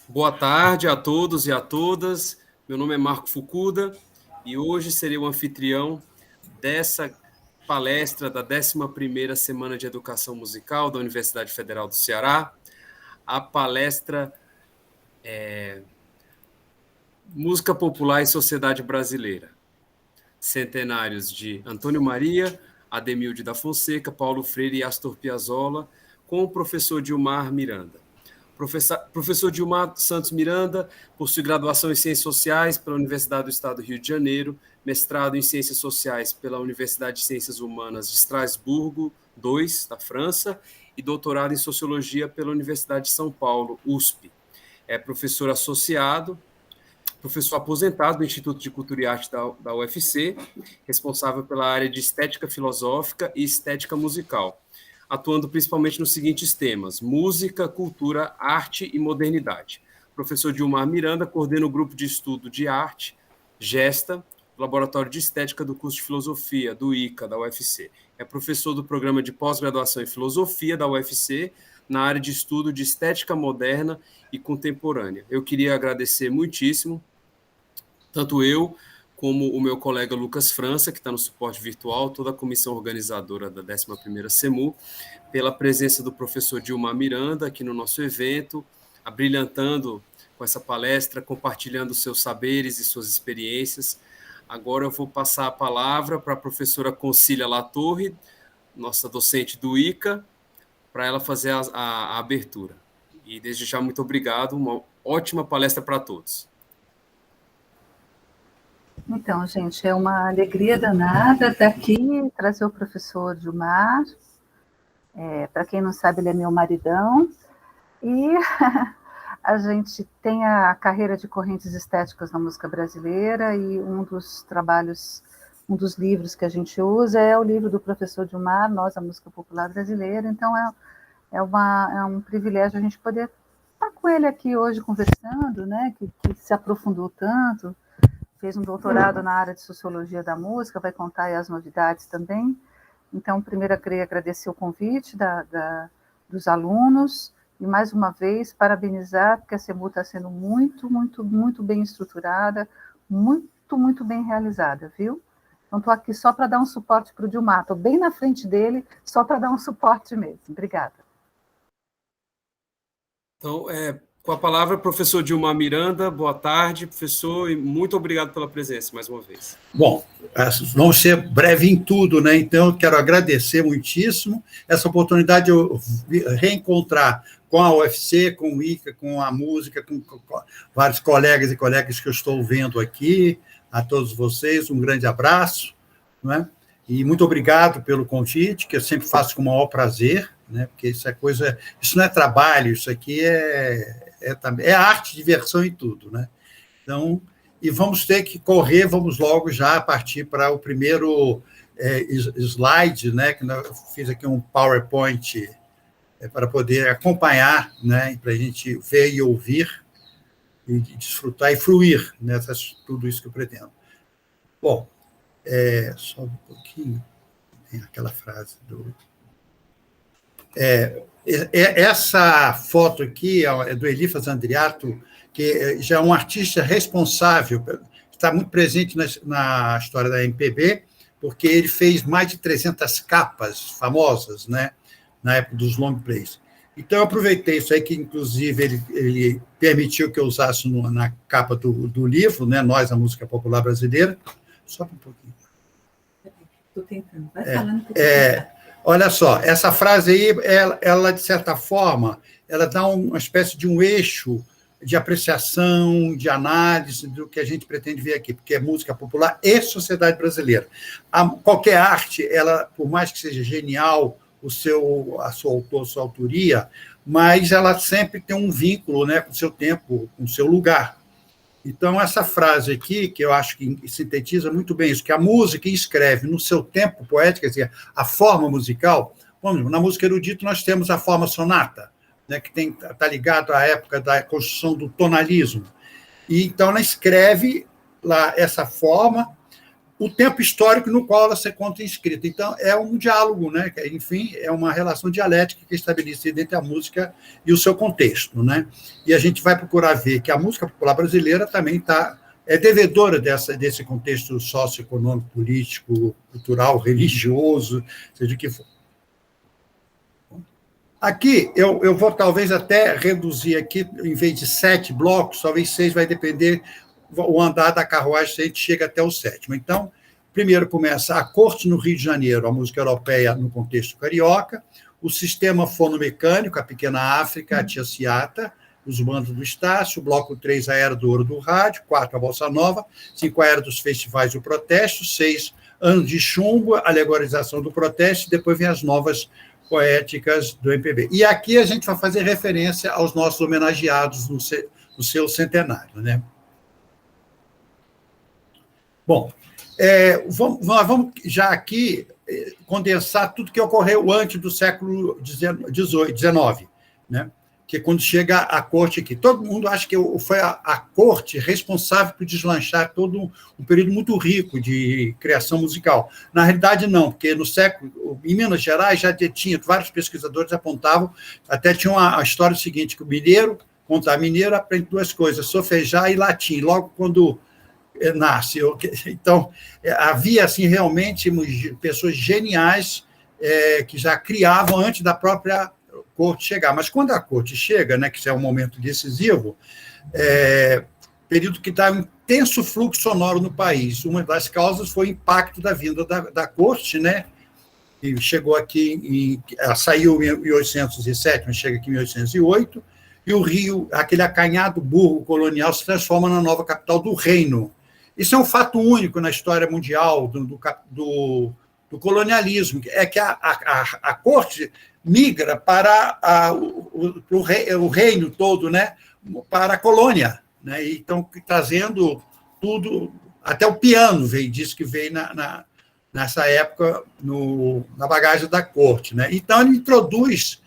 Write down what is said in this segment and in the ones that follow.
Boa tarde a todos e a todas. Meu nome é Marco Fukuda e hoje serei o anfitrião dessa palestra da 11ª Semana de Educação Musical da Universidade Federal do Ceará. A palestra Música Popular e Sociedade Brasileira. Centenários de Antônio Maria, Ademilde da Fonseca, Paulo Freire e Astor Piazzolla, com o professor Dilmar Miranda. Professor Dilmar Santos Miranda possui graduação em Ciências Sociais pela Universidade do Estado do Rio de Janeiro, mestrado em Ciências Sociais pela Universidade de Ciências Humanas de Estrasburgo II, da França, e doutorado em Sociologia pela Universidade de São Paulo, USP. É professor associado, professor aposentado do Instituto de Cultura e Arte da UFC, responsável pela área de Estética Filosófica e Estética Musical, atuando principalmente nos seguintes temas: música, cultura, arte e modernidade. Professor Dilmar Miranda coordena o grupo de estudo de arte, Gesta, do Laboratório de Estética do curso de Filosofia, do ICA, da UFC. É professor do programa de pós-graduação em Filosofia da UFC, na área de estudo de estética moderna e contemporânea. Eu queria agradecer muitíssimo, tanto eu como o meu colega Lucas França, que está no suporte virtual, toda a comissão organizadora da 11ª CEMU, pela presença do professor Dilmar Miranda aqui no nosso evento, abrilhantando com essa palestra, compartilhando seus saberes e suas experiências. Agora eu vou passar a palavra para a professora Concília Latorre, nossa docente do ICA, para ela fazer a abertura. E desde já, muito obrigado, uma ótima palestra para todos. Então, gente, é uma alegria danada estar aqui, trazer o professor Dilmar. Para quem não sabe, ele é meu maridão. E a gente tem a carreira de correntes estéticas na música brasileira, e um dos trabalhos, um dos livros que a gente usa é o livro do professor Dilmar, Nós, a Música Popular Brasileira. Então, é um privilégio a gente poder estar com ele aqui hoje conversando, né, que se aprofundou tanto, fez um doutorado na área de Sociologia da Música, vai contar aí as novidades também. Então, primeiro eu queria agradecer o convite dos alunos, e mais uma vez parabenizar, porque a CEMU está sendo muito, muito, muito bem estruturada, muito, muito bem realizada, viu? Então, estou aqui só para dar um suporte para o Dilmar, estou bem na frente dele, só para dar um suporte mesmo. Obrigada. Então, com a palavra, professor Dilmar Miranda. Boa tarde, professor, e muito obrigado pela presença, mais uma vez. Bom, vamos ser breve em tudo, né? Então, eu quero agradecer muitíssimo essa oportunidade de eu reencontrar com a UFC, com o ICA, com a música, com vários colegas e colegas que eu estou vendo aqui. A todos vocês, um grande abraço, né? E muito obrigado pelo convite, que eu sempre faço com o maior prazer, né? Porque isso não é trabalho, isso aqui é arte, diversão e tudo, né? Então, e vamos ter que correr, vamos logo já partir para o primeiro slide, né? Que eu fiz aqui um PowerPoint para poder acompanhar, né? Para a gente ver e ouvir, e desfrutar e fruir nessa tudo isso que eu pretendo. Bom, só um pouquinho, tem aquela frase do... essa foto aqui é do Elifas Andriato, que já é um artista responsável, está muito presente na história da MPB, porque ele fez mais de 300 capas famosas, né, na época dos long plays. Então, eu aproveitei isso aí, que, inclusive, ele permitiu que eu usasse na capa do livro, né, Nós, a Música Popular Brasileira. Só um pouquinho. Estou tentando. Vai falando. Olha só, essa frase aí, ela, de certa forma, ela dá uma espécie de um eixo de apreciação, de análise do que a gente pretende ver aqui, porque é música popular e sociedade brasileira. Qualquer arte, ela, por mais que seja genial a sua autoria, mas ela sempre tem um vínculo, né, com o seu tempo, com o seu lugar. Então, essa frase aqui, que eu acho que sintetiza muito bem isso, que a música escreve no seu tempo poético, quer dizer, a forma musical. Bom, na música erudita nós temos a forma sonata, né, que está ligado à época da construção do tonalismo. E então ela escreve lá essa forma o tempo histórico no qual ela se encontra inscrita. Então, é um diálogo, né? Enfim, é uma relação dialética que é estabelecida entre a música e o seu contexto, né? E a gente vai procurar ver que a música popular brasileira também é devedora desse contexto socioeconômico, político, cultural, religioso, seja o que for. Aqui, eu vou talvez até reduzir aqui, em vez de 7 blocos, talvez 6, vai depender o andar da carruagem, se a gente chega até o 7º. Então, primeiro começa a corte no Rio de Janeiro, a música europeia no contexto carioca, o sistema fonomecânico, a Pequena África, a Tia Ciata, os bandos do Estácio, bloco 3, a Era do Ouro do Rádio, 4, a Bossa Nova, 5, a Era dos Festivais do Protesto, 6, Ano de Chumbo, alegorização do protesto, e depois vem as novas poéticas do MPB. E aqui a gente vai fazer referência aos nossos homenageados no seu centenário, né? Bom, nós vamos já aqui condensar tudo que ocorreu antes do século XIX, né? Que quando chega a corte aqui, todo mundo acha que foi a corte responsável por deslanchar todo um período muito rico de criação musical. Na realidade, não, porque no século, em Minas Gerais, já tinha, vários pesquisadores apontavam, até tinha a história seguinte, que o mineiro, contar mineiro, aprende 2 coisas, solfejar e latim, logo quando nasce. Então, havia, assim, realmente pessoas geniais que já criavam antes da própria corte chegar. Mas quando a corte chega, né, que é um momento decisivo, período que dá um intenso fluxo sonoro no país. Uma das causas foi o impacto da vinda da corte, né, que chegou aqui, saiu em 1807, mas chega aqui em 1808, e o Rio, aquele acanhado burro colonial, se transforma na nova capital do reino. Isso é um fato único na história mundial do colonialismo, é que a corte migra para o reino todo, né, para a colônia, né, e estão trazendo tudo, até o piano diz que veio nessa época na bagagem da corte, né. Então, ele introduz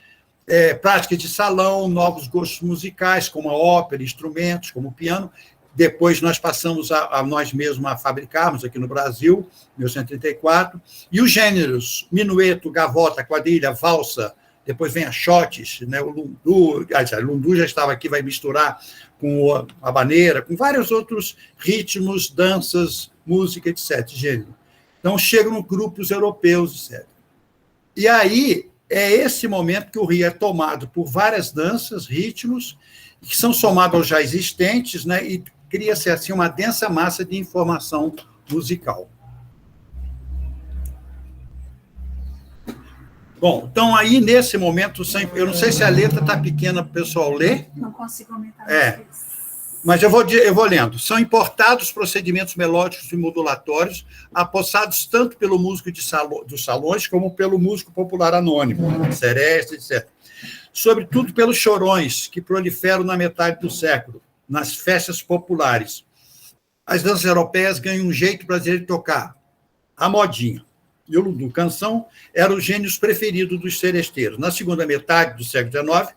práticas de salão, novos gostos musicais, como a ópera, instrumentos, como o piano. Depois nós passamos a nós mesmos a fabricarmos aqui no Brasil, em 1934, e os gêneros, minueto, gavota, quadrilha, valsa, depois vem a xotes, né, o lundu já estava aqui, vai misturar com a habaneira, com vários outros ritmos, danças, música, etc. Gênero. Então, chegam grupos europeus, etc. E aí, é esse momento que o Rio é tomado por várias danças, ritmos, que são somados aos já existentes, né, e cria-se assim uma densa massa de informação musical. Bom, então aí nesse momento, eu não sei se a letra está pequena para o pessoal ler. Não consigo aumentar. Mas eu vou lendo. São importados procedimentos melódicos e modulatórios, apossados tanto pelo músico dos salões como pelo músico popular anônimo, sereste, etc. Sobretudo pelos chorões, que proliferam na metade do século, nas festas populares. As danças europeias ganham um jeito brasileiro de tocar, a modinha. E o lundu, canção, era o gênio preferido dos seresteiros. Na segunda metade do século XIX,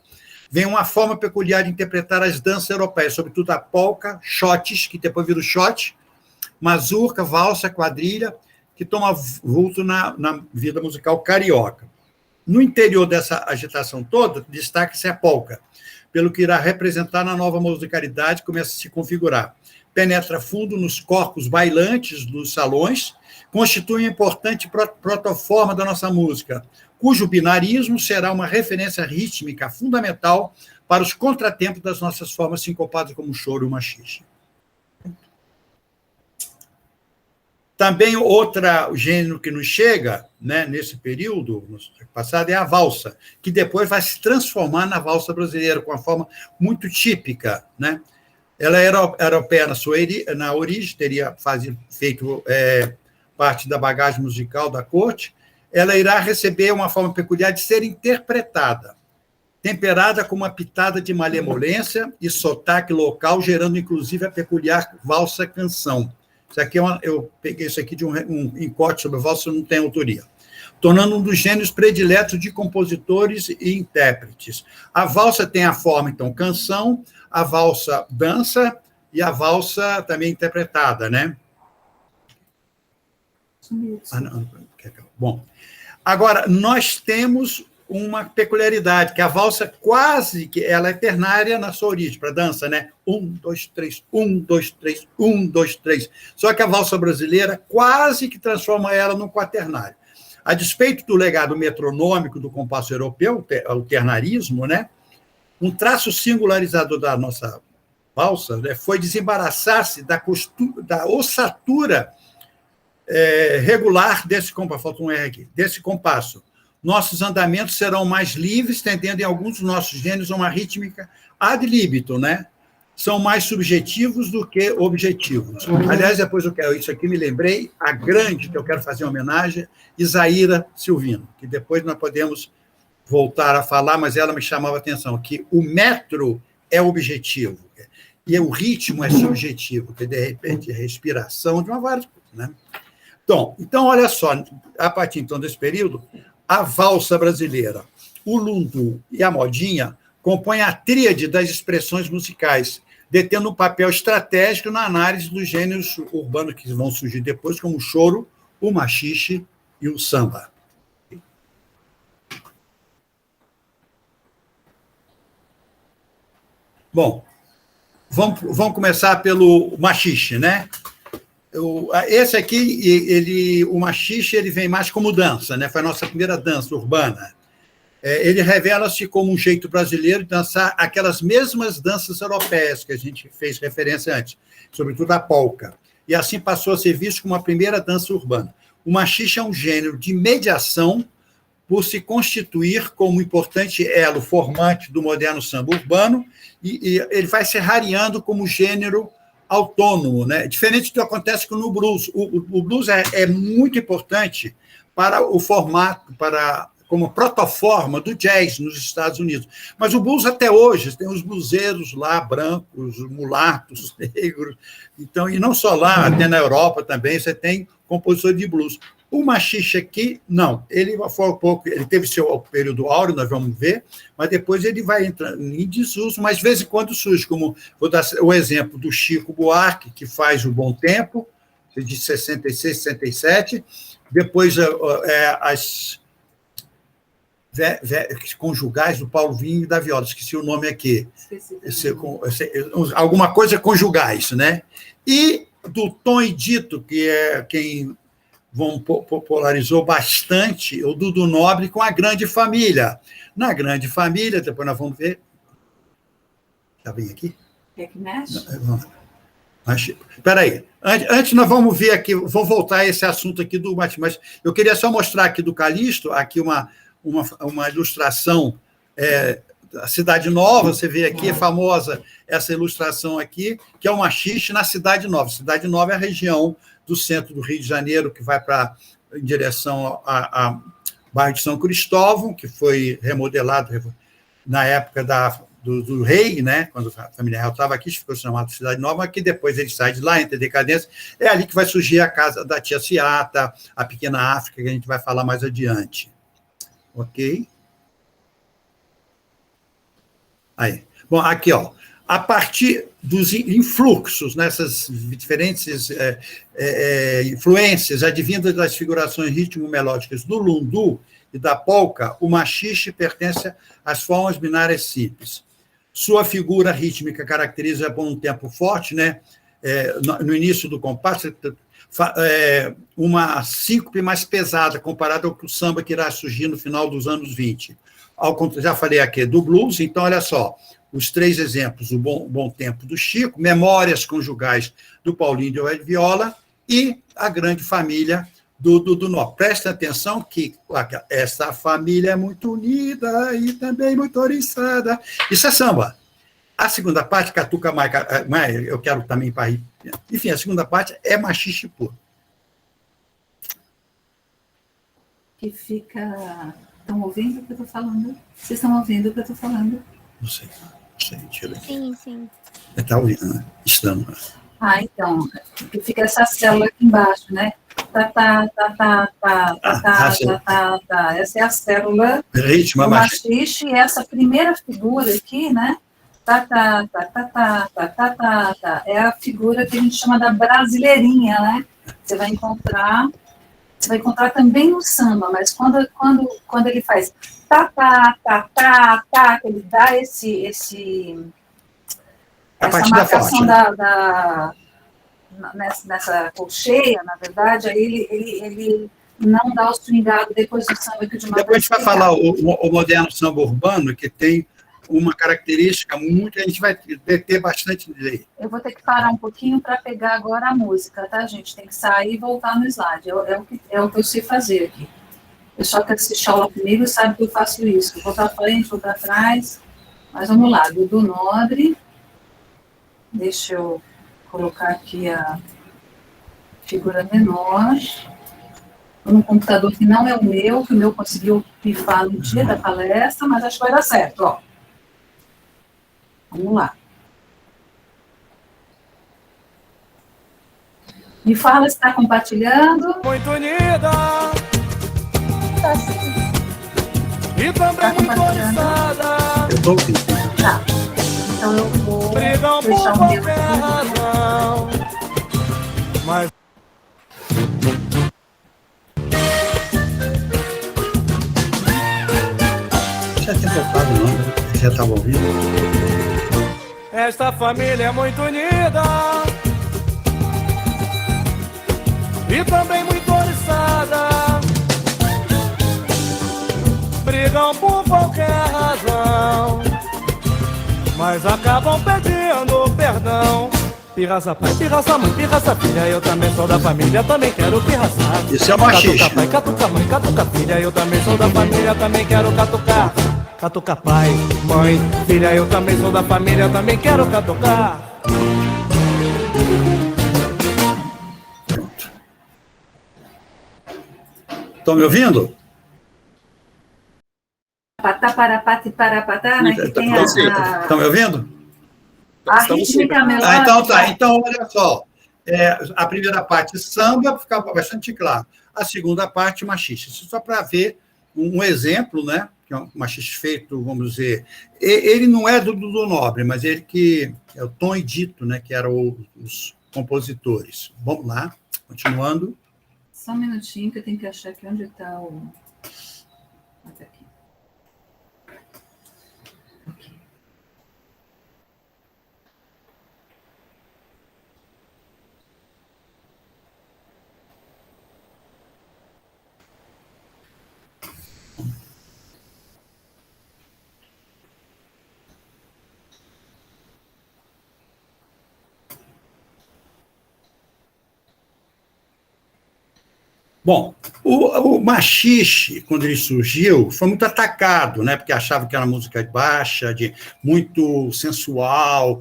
vem uma forma peculiar de interpretar as danças europeias, sobretudo a polca, xotes, que depois vira o shot, mazurca, valsa, quadrilha, que toma vulto na vida musical carioca. No interior dessa agitação toda, destaca-se a polca, pelo que irá representar na nova musicalidade, começa a se configurar. Penetra fundo nos corpos bailantes dos salões, constitui uma importante protoforma da nossa música, cujo binarismo será uma referência rítmica fundamental para os contratempos das nossas formas sincopadas como o choro e o machixe. Também outro gênero que nos chega, né, nesse período passado é a valsa, que depois vai se transformar na valsa brasileira, com uma forma muito típica, né? Ela era europeia na origem, teria feito parte da bagagem musical da corte. Ela irá receber uma forma peculiar de ser interpretada, temperada com uma pitada de malemolência e sotaque local, gerando, inclusive, a peculiar valsa-canção. Isso aqui eu peguei isso aqui de um encote sobre valsa, não tem autoria. Tornando um dos gêneros prediletos de compositores e intérpretes. A valsa tem a forma, então, canção, a valsa dança e a valsa também interpretada, né? Não. Bom, agora, nós temos uma peculiaridade, que a valsa quase que ela é ternária na sua origem, para dança, né? 1, 2, 3, 1, 2, 3, 1, 2, 3. Só que a valsa brasileira quase que transforma ela num quaternário. A despeito do legado metronômico do compasso europeu, o ternarismo, né? Um traço singularizador da nossa valsa, né, foi desembaraçar-se da ossatura regular desse compasso. Falta um R aqui, desse compasso. Nossos andamentos serão mais livres, tendendo em alguns dos nossos gêneros a uma rítmica ad libitum, né? São mais subjetivos do que objetivos. Aliás, depois eu quero, isso aqui me lembrei, a grande, que eu quero fazer uma homenagem, Isaíra Silvino, que depois nós podemos voltar a falar, mas ela me chamava a atenção, que o metro é objetivo, e o ritmo é subjetivo, que de repente é respiração de uma várias coisas, né? Então, olha só, a partir então desse período, a valsa brasileira, o lundu e a modinha compõem a tríade das expressões musicais, detendo um papel estratégico na análise dos gêneros urbanos que vão surgir depois, como o choro, o machixe e o samba. Bom, vamos começar pelo machixe, né? Esse aqui, o machixe, ele vem mais como dança, né? Foi a nossa primeira dança urbana. Ele revela-se como um jeito brasileiro de dançar aquelas mesmas danças europeias que a gente fez referência antes, sobretudo a polca. E assim passou a ser visto como a primeira dança urbana. O machixe é um gênero de mediação por se constituir como um importante elo formante do moderno samba urbano, e ele vai se rareando como gênero autônomo, né? Diferente do que acontece no blues. O blues é muito importante para o formato, como protoforma do jazz nos Estados Unidos. Mas o blues, até hoje, tem os bluseiros lá, brancos, mulatos, negros. Então, e não só lá, até na Europa também, você tem compositor de blues. O machixe aqui, não. Ele foi um pouco, ele teve seu período áureo, nós vamos ver, mas depois ele vai entrando em desuso, mas de vez em quando surge, como vou dar o exemplo do Chico Buarque, que faz o Bom Tempo, de 66, 67, depois as conjugais do Paulo Vinho e da Viola, esqueci o nome aqui. Alguma coisa conjugais, né? E do Tom e Dito, que é quem popularizou bastante, o Dudu Nobre com a Grande Família. Na Grande Família, depois nós vamos ver. Está bem aqui? Quer que mexe? Espera aí. Antes nós vamos ver aqui, vou voltar a esse assunto aqui do Matias, mas eu queria só mostrar aqui do Calixto, aqui uma ilustração da Cidade Nova, você vê aqui, é famosa essa ilustração aqui, que é o machixe na Cidade Nova. Cidade Nova é a região do centro do Rio de Janeiro, que vai em direção a bairro de São Cristóvão, que foi remodelado na época do rei, né? Quando a família real estava aqui, ficou chamado Cidade Nova, que depois ele sai de lá, entra em decadência. É ali que vai surgir a casa da tia Ciata, a Pequena África, que a gente vai falar mais adiante. Ok? Aí. Bom, aqui, ó. A partir dos influxos, nessas diferentes influências advindas das figurações ritmo-melódicas do lundu e da polca, o machixe pertence às formas binárias simples. Sua figura rítmica caracteriza por um tempo forte, né? No início do compasso, uma síncope mais pesada comparada ao que o samba que irá surgir no final dos anos 20. Já falei aqui do blues, então, olha só, os 3 exemplos, o Bom Tempo do Chico, Memórias Conjugais do Paulinho de Viola e A Grande Família do Dudu Nobre. Presta atenção que essa família é muito unida e também muito oriçada. Isso é samba. A segunda parte, Catuca Maia, eu quero também para rir. Enfim, a segunda parte é machixe puro. Que fica... Estão ouvindo o que eu estou falando? Vocês estão ouvindo o que eu estou falando? Não sei, tira aqui. Sim. Está ouvindo, né? Estamos. Então, que fica essa célula aqui embaixo, né? Essa é a célula Ritmo, do machixe, e essa primeira figura aqui, né? É a figura que a gente chama da brasileirinha, né? Você vai encontrar você vai encontrar também no samba, mas quando ele faz tá, tá, tá, tá, tá, que ele dá essa marcação nessa colcheia, na verdade, aí ele não dá o swingado depois do samba que o Dimar Depois a gente vai falar o moderno samba urbano, que tem uma característica muito, a gente vai ter bastante dele. Eu vou ter que parar um pouquinho para pegar agora a música, tá, gente? Tem que sair e voltar no slide. É o que eu sei fazer aqui. O pessoal que assiste aula comigo sabe que eu faço isso. Vou para frente, vou para trás. Mas vamos lá, Dudu Nobre. Deixa eu colocar aqui a figura menor. No computador que não é o meu, que o meu conseguiu pifar no dia da palestra, mas acho que vai dar certo, ó. Vamos lá. Me fala se está compartilhando. Muito unida. Tá sim. E também muito oriçada. Eu estou ouvindo. Tá. Então eu vou Brigam por deixar o meu qualquer razão. Mas Já tinha tocado, não? Já estava ouvindo? esta família é muito unida. E também muito oriçada. Brigam por qualquer razão, mas acabam pedindo perdão. Pirraça pai, pirraça mãe, pirraça filha. Eu também sou da família, também quero pirraçar. Isso é machista. Catuca pai, catuca mãe, catuca filha. Eu também sou da família, também quero catucar. Catuca pai, mãe, filha. Eu também sou da família, também quero catucar. Estão me ouvindo? Patá, parapati, parapatá, né? Que tem Estão me ouvindo? a rítmica melódica. Então tá. Então, olha só. A primeira parte, samba, ficava bastante claro. A segunda parte, machista. Isso só para ver um exemplo, né? Que é um machista feito, vamos dizer... Ele não é do Dudu Nobre, mas ele que é o Tom e Dito, né? Que eram os compositores. Vamos lá, continuando. Só um minutinho que eu tenho que achar aqui onde está o... Até aqui. Aqui. Bom, o machixe, quando ele surgiu, foi muito atacado, né? Porque achava que era música baixa, muito sensual.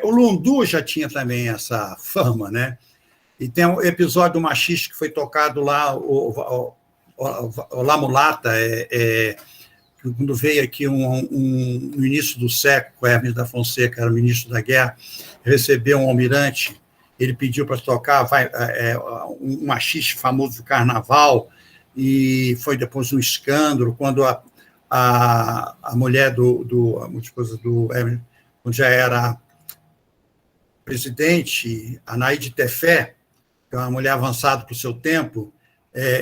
O Lundu já tinha também essa fama, né? E tem um episódio do machixe que foi tocado lá, o La Mulata, quando veio aqui no início do século, Hermes da Fonseca era o ministro da guerra, recebeu um almirante. Ele pediu para tocar um machixe famoso do carnaval, e foi depois um escândalo, quando a mulher a esposa do Hermes, quando já era presidente, a Naide Tefé, que é uma mulher avançada para o seu tempo,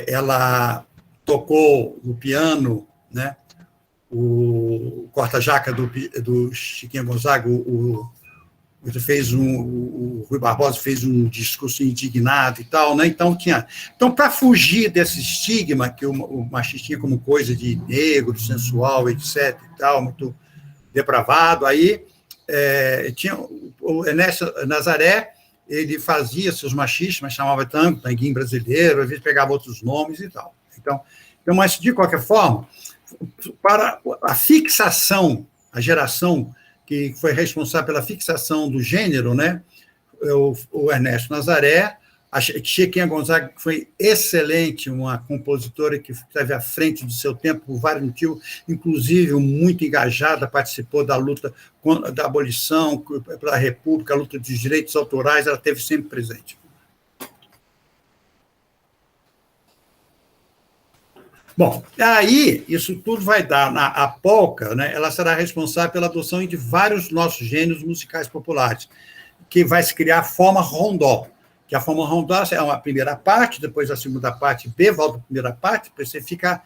ela tocou no piano, né, o corta-jaca do Chiquinho Gonzaga, o Rui Barbosa fez um discurso indignado e tal, né? Então, para fugir desse estigma que o machismo tinha como coisa de negro, sensual, etc. e tal, muito depravado, aí tinha o Ernesto Nazaré, ele fazia seus machistas, mas chamava tanguinho brasileiro, às vezes pegava outros nomes e tal. Então, mas, de qualquer forma, para a fixação, a geração que foi responsável pela fixação do gênero, né? O Ernesto Nazaré, a Chiquinha Gonzaga, que foi excelente, uma compositora que esteve à frente do seu tempo por vários motivos, inclusive muito engajada, participou da luta da abolição, pela República, a luta dos direitos autorais, ela esteve sempre presente. Bom, aí isso tudo vai dar, a polca, né, ela será responsável pela adoção de vários nossos gêneros musicais populares, que vai se criar a forma rondó. que a forma rondar é uma primeira parte, depois a segunda parte, B, volta para a primeira parte, depois você fica...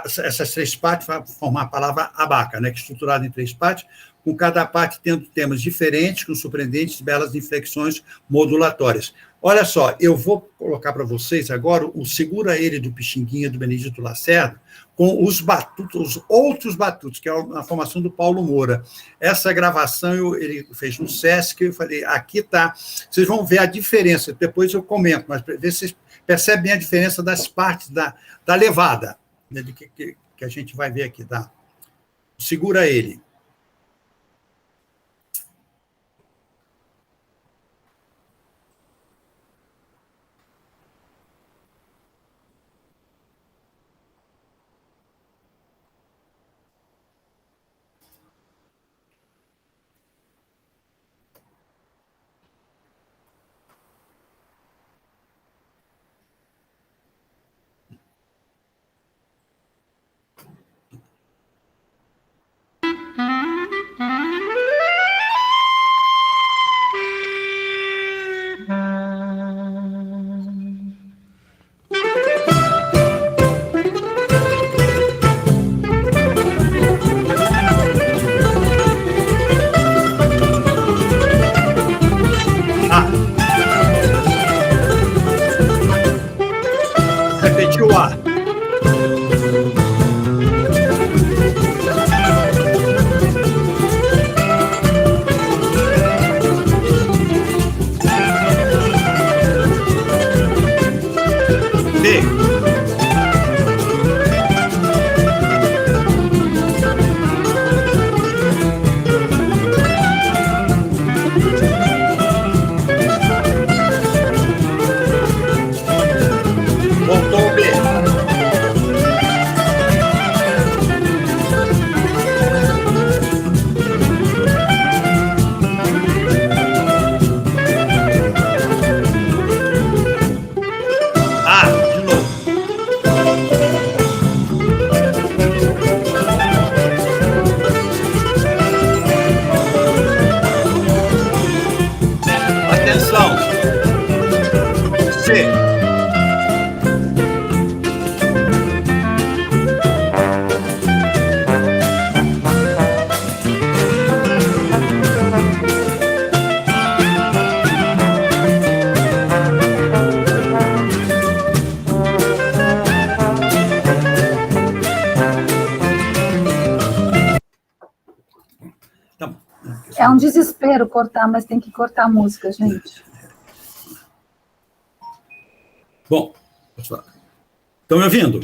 essas 3 partes vão formar a palavra abaca, né, que é estruturada em 3 partes, com cada parte tendo temas diferentes, com surpreendentes e belas inflexões modulatórias. Olha só, eu vou colocar para vocês agora o Segura Ele do Pixinguinha, do Benedito Lacerda, com os batutos, os outros batutos, que é a formação do Paulo Moura. Essa gravação ele fez no Sesc, eu falei, aqui está. Vocês vão ver a diferença, depois eu comento, mas ver se vocês percebem a diferença das partes da levada, né, que a gente vai ver aqui, tá? Segura Ele. Repetiu o A. B. Voltou o B. A, de novo. Atenção. C. Tá bom. É um desespero cortar, mas tem que cortar a música, gente. Bom, estão me ouvindo?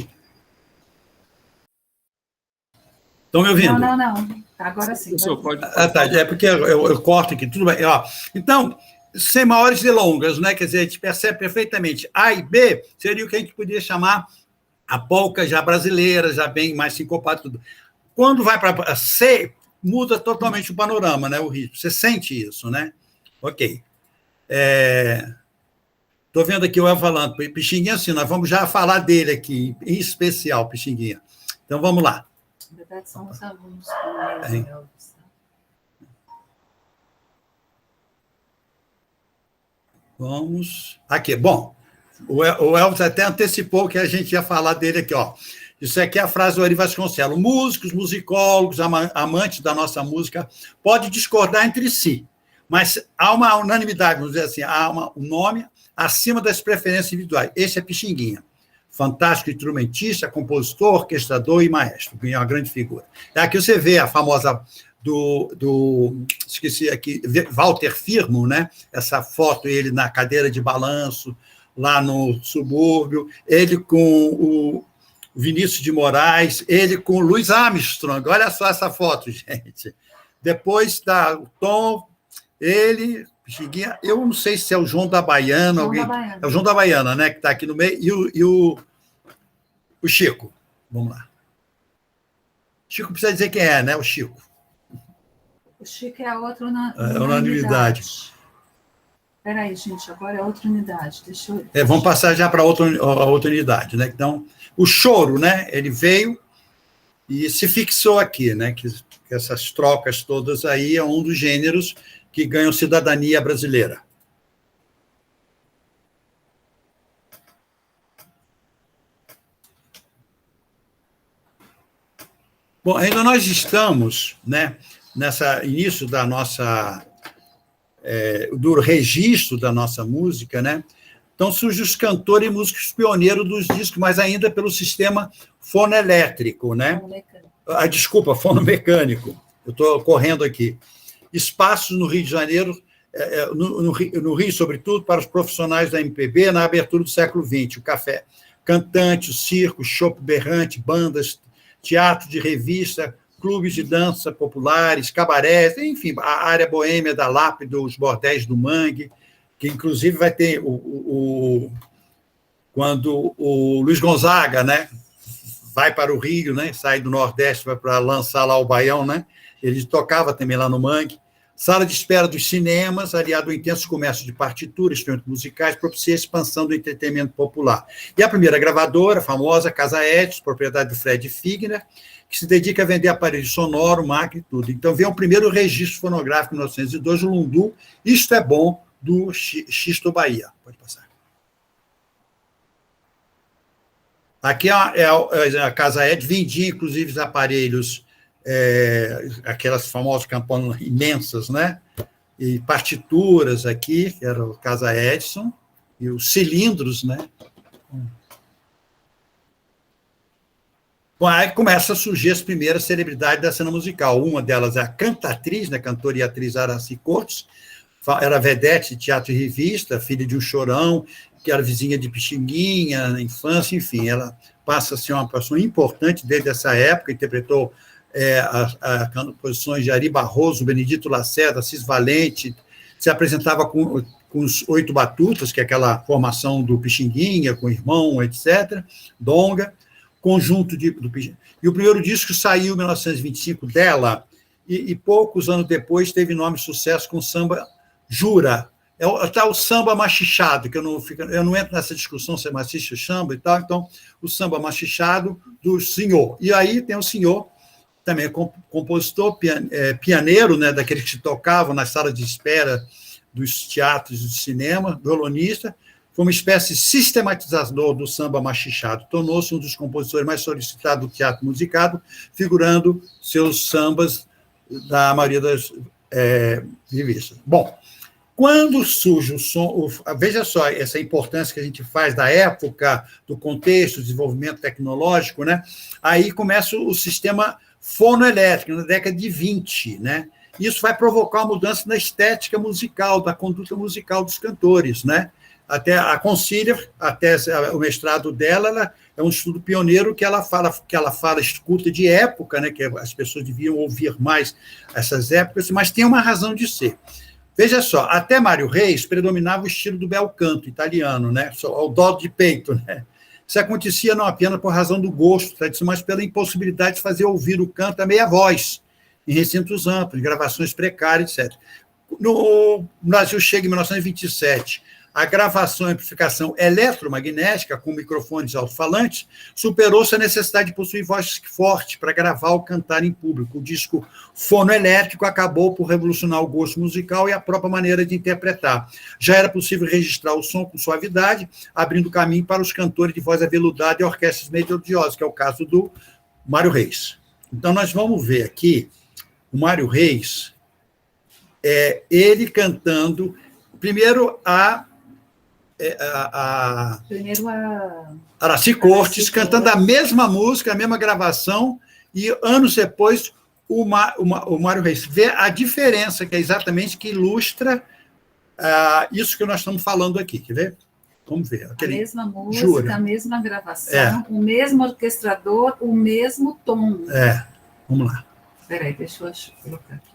Estão me ouvindo? Não. Agora sim. Professor, pode... Tá, é porque eu corto aqui, tudo bem. Ó, então, sem maiores delongas, né? Quer dizer, a gente percebe perfeitamente. A e B seria o que a gente poderia chamar a polca já brasileira, já bem mais sincopado, tudo. Quando vai para C, muda totalmente o panorama, né? O ritmo. Você sente isso, né? Ok. Estou vendo aqui o El falando, Pixinguinha, assim, nós vamos já falar dele aqui, em especial, Pixinguinha. Então, vamos lá. Na verdade, são os alunos. Vamos. Aqui, bom. O Elvis até antecipou que a gente ia falar dele aqui, ó. Isso aqui é a frase do Ari Vasconcelos. Músicos, musicólogos, amantes da nossa música, podem discordar entre si, mas há uma unanimidade, vamos dizer assim, há um nome acima das preferências individuais. Esse é Pixinguinha. Fantástico instrumentista, compositor, orquestrador e maestro. É uma grande figura. Aqui você vê a famosa esqueci aqui, Walter Firmo, né? Essa foto, ele na cadeira de balanço, lá no subúrbio, ele com o Vinícius de Moraes, ele com o Louis Armstrong. Olha só essa foto, gente. Depois está o Tom, ele, Pixinguinha, eu não sei se é o João da Baiana, é o João da Baiana, né, que está aqui no meio, e o Chico. Vamos lá. Chico precisa dizer quem é, né? O Chico. O Chico é a outra unanimidade. Espera aí, gente, agora é outra unidade. Deixa eu... Vamos passar já para outra unidade, né? Então, o choro, né? Ele veio e se fixou aqui, né? Que essas trocas todas aí é um dos gêneros que ganham cidadania brasileira. Bom, ainda nós estamos, né, nessa início da nossa do registro da nossa música, né? Então surgem os cantores e músicos pioneiros dos discos, mas ainda pelo sistema fonoelétrico, né? Desculpa, fonomecânico. Eu estou correndo aqui. Espaços no Rio de Janeiro, no Rio, sobretudo, para os profissionais da MPB, na abertura do século XX. O café cantante, o circo, chopp berrante, bandas, teatro de revista, clubes de dança populares, cabarés, enfim, a área boêmia da Lápida, os bordéis do Mangue, que, inclusive, vai ter quando o Luiz Gonzaga, né, vai para o Rio, né, sai do Nordeste, vai para lançar lá o Baião, né, ele tocava também lá no Mangue. Sala de espera dos cinemas, aliado ao intenso comércio de partituras, instrumentos musicais, propicia a expansão do entretenimento popular. E a primeira gravadora, a famosa Casa Edison, propriedade do Fred Figner, que se dedica a vender aparelho sonoro, máquina e tudo. Então, vem o primeiro registro fonográfico, em 1902, o Lundu, Isto é Bom, do Xisto Bahia. Pode passar. Aqui é a Casa Edison, vendia, inclusive, os aparelhos, aquelas famosas campanas imensas, né? E partituras aqui, que era o Casa Edison, e os cilindros, né? Bom, aí começa a surgir as primeiras celebridades da cena musical. Uma delas é a cantatriz, né? Cantora e atriz Araci Cortes, era vedete de teatro e revista, filha de um chorão, que era vizinha de Pixinguinha, na infância, enfim, ela passa a ser uma pessoa importante desde essa época, interpretou as composições de Ari Barroso, Benedito Lacerda, Assis Valente, se apresentava com os 8 Batutas, que é aquela formação do Pixinguinha, com o irmão, etc., Donga, conjunto do Pixinguinha. E o primeiro disco saiu em 1925 dela, e poucos anos depois teve enorme sucesso com o samba Jura. Está o samba machichado, que eu não entro nessa discussão se é machixe ou samba e tal, então o samba machichado do senhor. E aí tem o senhor, também compositor, pianeiro, né, daqueles que tocavam nas salas de espera dos teatros de cinema, violonista, foi uma espécie de sistematizador do samba machichado, tornou-se um dos compositores mais solicitados do teatro musicado, figurando seus sambas da maioria das revistas. Bom, quando surge o som, veja só essa importância que a gente faz da época, do contexto, do desenvolvimento tecnológico, né? Aí começa o sistema fonoelétrico, na década de 20, né? Isso vai provocar uma mudança na estética musical, da conduta musical dos cantores, né? Até a Conciliar, até o mestrado dela, ela é um estudo pioneiro que ela fala escuta de época, né? Que as pessoas deviam ouvir mais essas épocas, mas tem uma razão de ser. Veja só, até Mário Reis predominava o estilo do bel canto italiano, né? O dó de peito, né? Isso acontecia não apenas por razão do gosto tradicional, mas pela impossibilidade de fazer ouvir o canto a meia voz, em recintos amplos, gravações precárias, etc. No Brasil chega em 1927, a gravação e amplificação eletromagnética com microfones alto-falantes superou-se a necessidade de possuir voz forte para gravar ou cantar em público. O disco fonoelétrico acabou por revolucionar o gosto musical e a própria maneira de interpretar. Já era possível registrar o som com suavidade, abrindo caminho para os cantores de voz aveludada e orquestras melodiosas, que é o caso do Mário Reis. Então, nós vamos ver aqui o Mário Reis, ele cantando, primeiro Araci Cortes, cantando a mesma música, a mesma gravação, e anos depois o Mário Reis. Vê a diferença, que é exatamente que ilustra isso que nós estamos falando aqui. Quer ver? Vamos ver. A mesma música, Jura. a mesma gravação, o mesmo orquestrador, o mesmo tom. Vamos lá. Espera aí, deixa eu colocar aqui.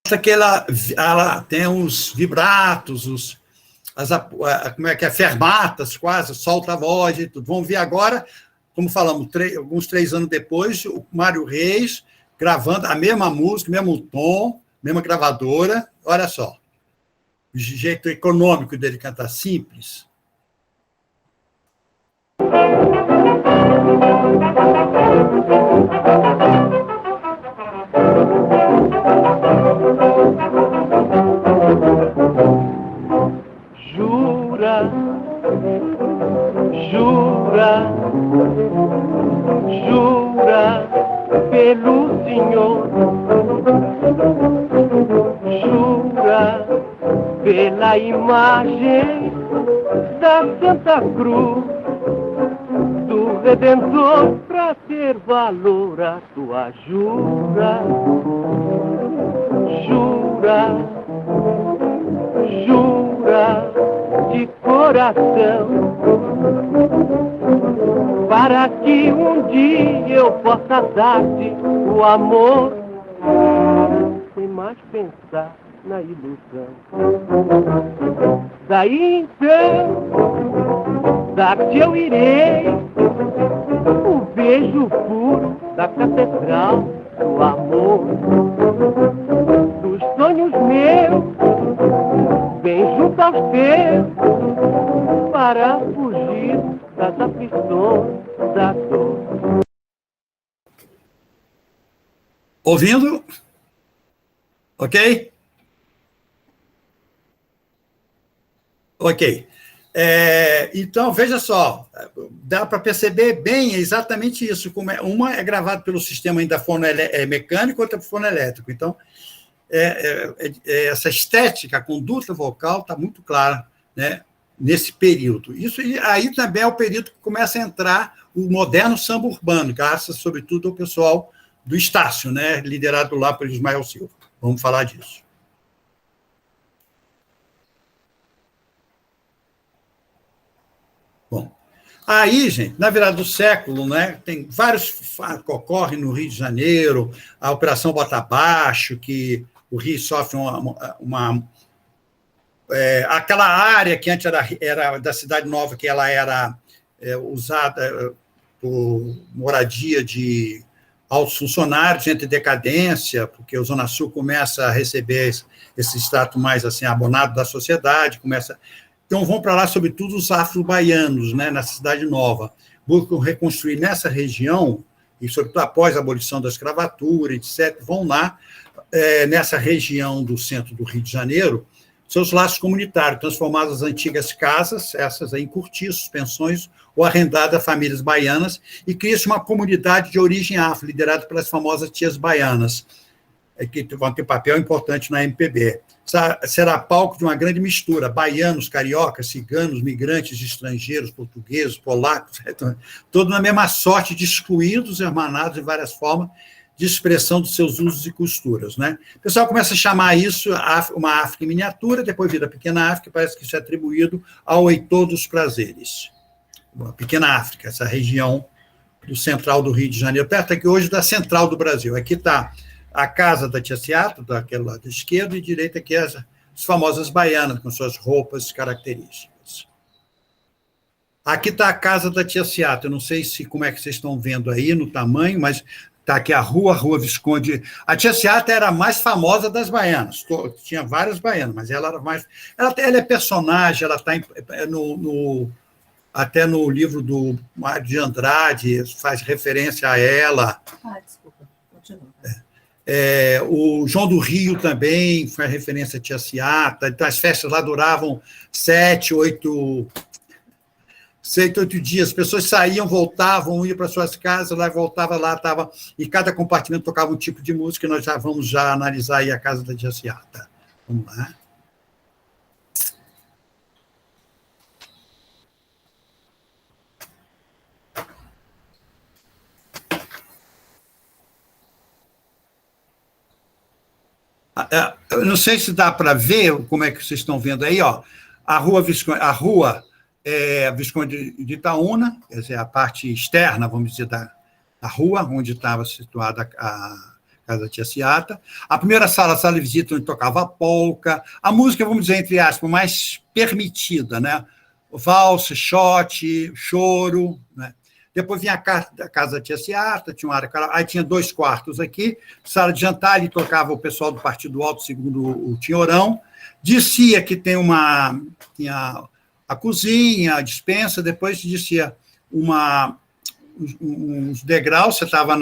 que ela tem os vibratos, como é que é, fermatas quase, solta a voz e tudo. Vamos ver agora, como falamos, alguns 3 anos depois, o Mário Reis gravando a mesma música, mesmo tom, mesma gravadora. Olha só, o jeito econômico dele cantar, simples. Jura, jura, jura pelo Senhor, jura pela imagem da Santa Cruz do Redentor, pra ter valor a tua jura, jura, jura de coração, para que um dia eu possa dar-te o amor, sem mais pensar na ilusão. Daí então, dar-te eu irei o beijo puro da catedral do amor, dos sonhos meus, bem junto aos teus, para fugir das aflições da dor. Ouvindo? Ok? Ok. Então, veja só, dá para perceber bem exatamente isso. Como uma é gravada pelo sistema ainda mecânico, outra por fono elétrico. Então, essa estética, a conduta vocal está muito clara, né, nesse período. Isso aí também é o período que começa a entrar o moderno samba urbano, graças, sobretudo, ao pessoal do Estácio, né, liderado lá pelo Ismael Silva. Vamos falar disso. Bom, aí, gente, na virada do século, né, tem vários fatos que ocorrem no Rio de Janeiro, a Operação Bota Abaixo, que o Rio sofre aquela área que antes era da Cidade Nova, que ela era usada por moradia de altos funcionários, entre decadência, porque o Zona Sul começa a receber esse status mais assim, abonado da sociedade, então vão para lá, sobretudo, os afro-baianos, né, na Cidade Nova, buscam reconstruir nessa região, e sobretudo após a abolição da escravatura, etc., vão lá, nessa região do centro do Rio de Janeiro, seus laços comunitários, transformados as antigas casas, essas aí, em cortiços, pensões, ou arrendadas a famílias baianas, e cria-se uma comunidade de origem afro, liderada pelas famosas tias baianas, que vão ter papel importante na MPB. Será palco de uma grande mistura, baianos, cariocas, ciganos, migrantes estrangeiros, portugueses, polacos, todos na mesma sorte de excluídos, hermanados de várias formas de expressão dos seus usos e costuras, né? O pessoal começa a chamar isso uma África em miniatura, depois vira Pequena África, parece que isso é atribuído ao Heitor dos Prazeres. A Pequena África, essa região do central do Rio de Janeiro, perto aqui hoje da central do Brasil. Aqui está a casa da Tia Seato, daquele lado esquerdo, e direita aqui as famosas baianas, com suas roupas características. Aqui está a casa da Tia Seato, eu não sei como é que vocês estão vendo aí no tamanho, mas está aqui a Rua Visconde. A Tia Seato era a mais famosa das baianas, tinha várias baianas, mas ela era mais... Ela é personagem, ela está até no livro do Mário de Andrade, faz referência a ela. Desculpa, continua. O João do Rio também faz referência a Tia Seato. Então, as festas lá duravam 7, 8 dias. As pessoas saíam, voltavam, iam para suas casas, lá voltava, lá estava... E cada compartimento tocava um tipo de música, e nós já vamos analisar aí a casa da Tia Seato. Vamos lá. Eu não sei se dá para ver como é que vocês estão vendo aí, ó. A rua Visconde de Itaúna, quer dizer, a parte externa, vamos dizer, da rua, onde estava situada a casa da Tia Ciata. A primeira sala, a sala de visita, onde tocava polca. A música, vamos dizer, entre aspas, mais permitida, né? Valsa, shot, choro, né? Depois vinha a casa da Tia Ciata, tinha uma área, aí tinha 2 quartos aqui, sala de jantar, ali tocava o pessoal do Partido Alto, segundo o Tinhorão. Descia que tinha a cozinha, a despensa, depois descia uns degraus, você estava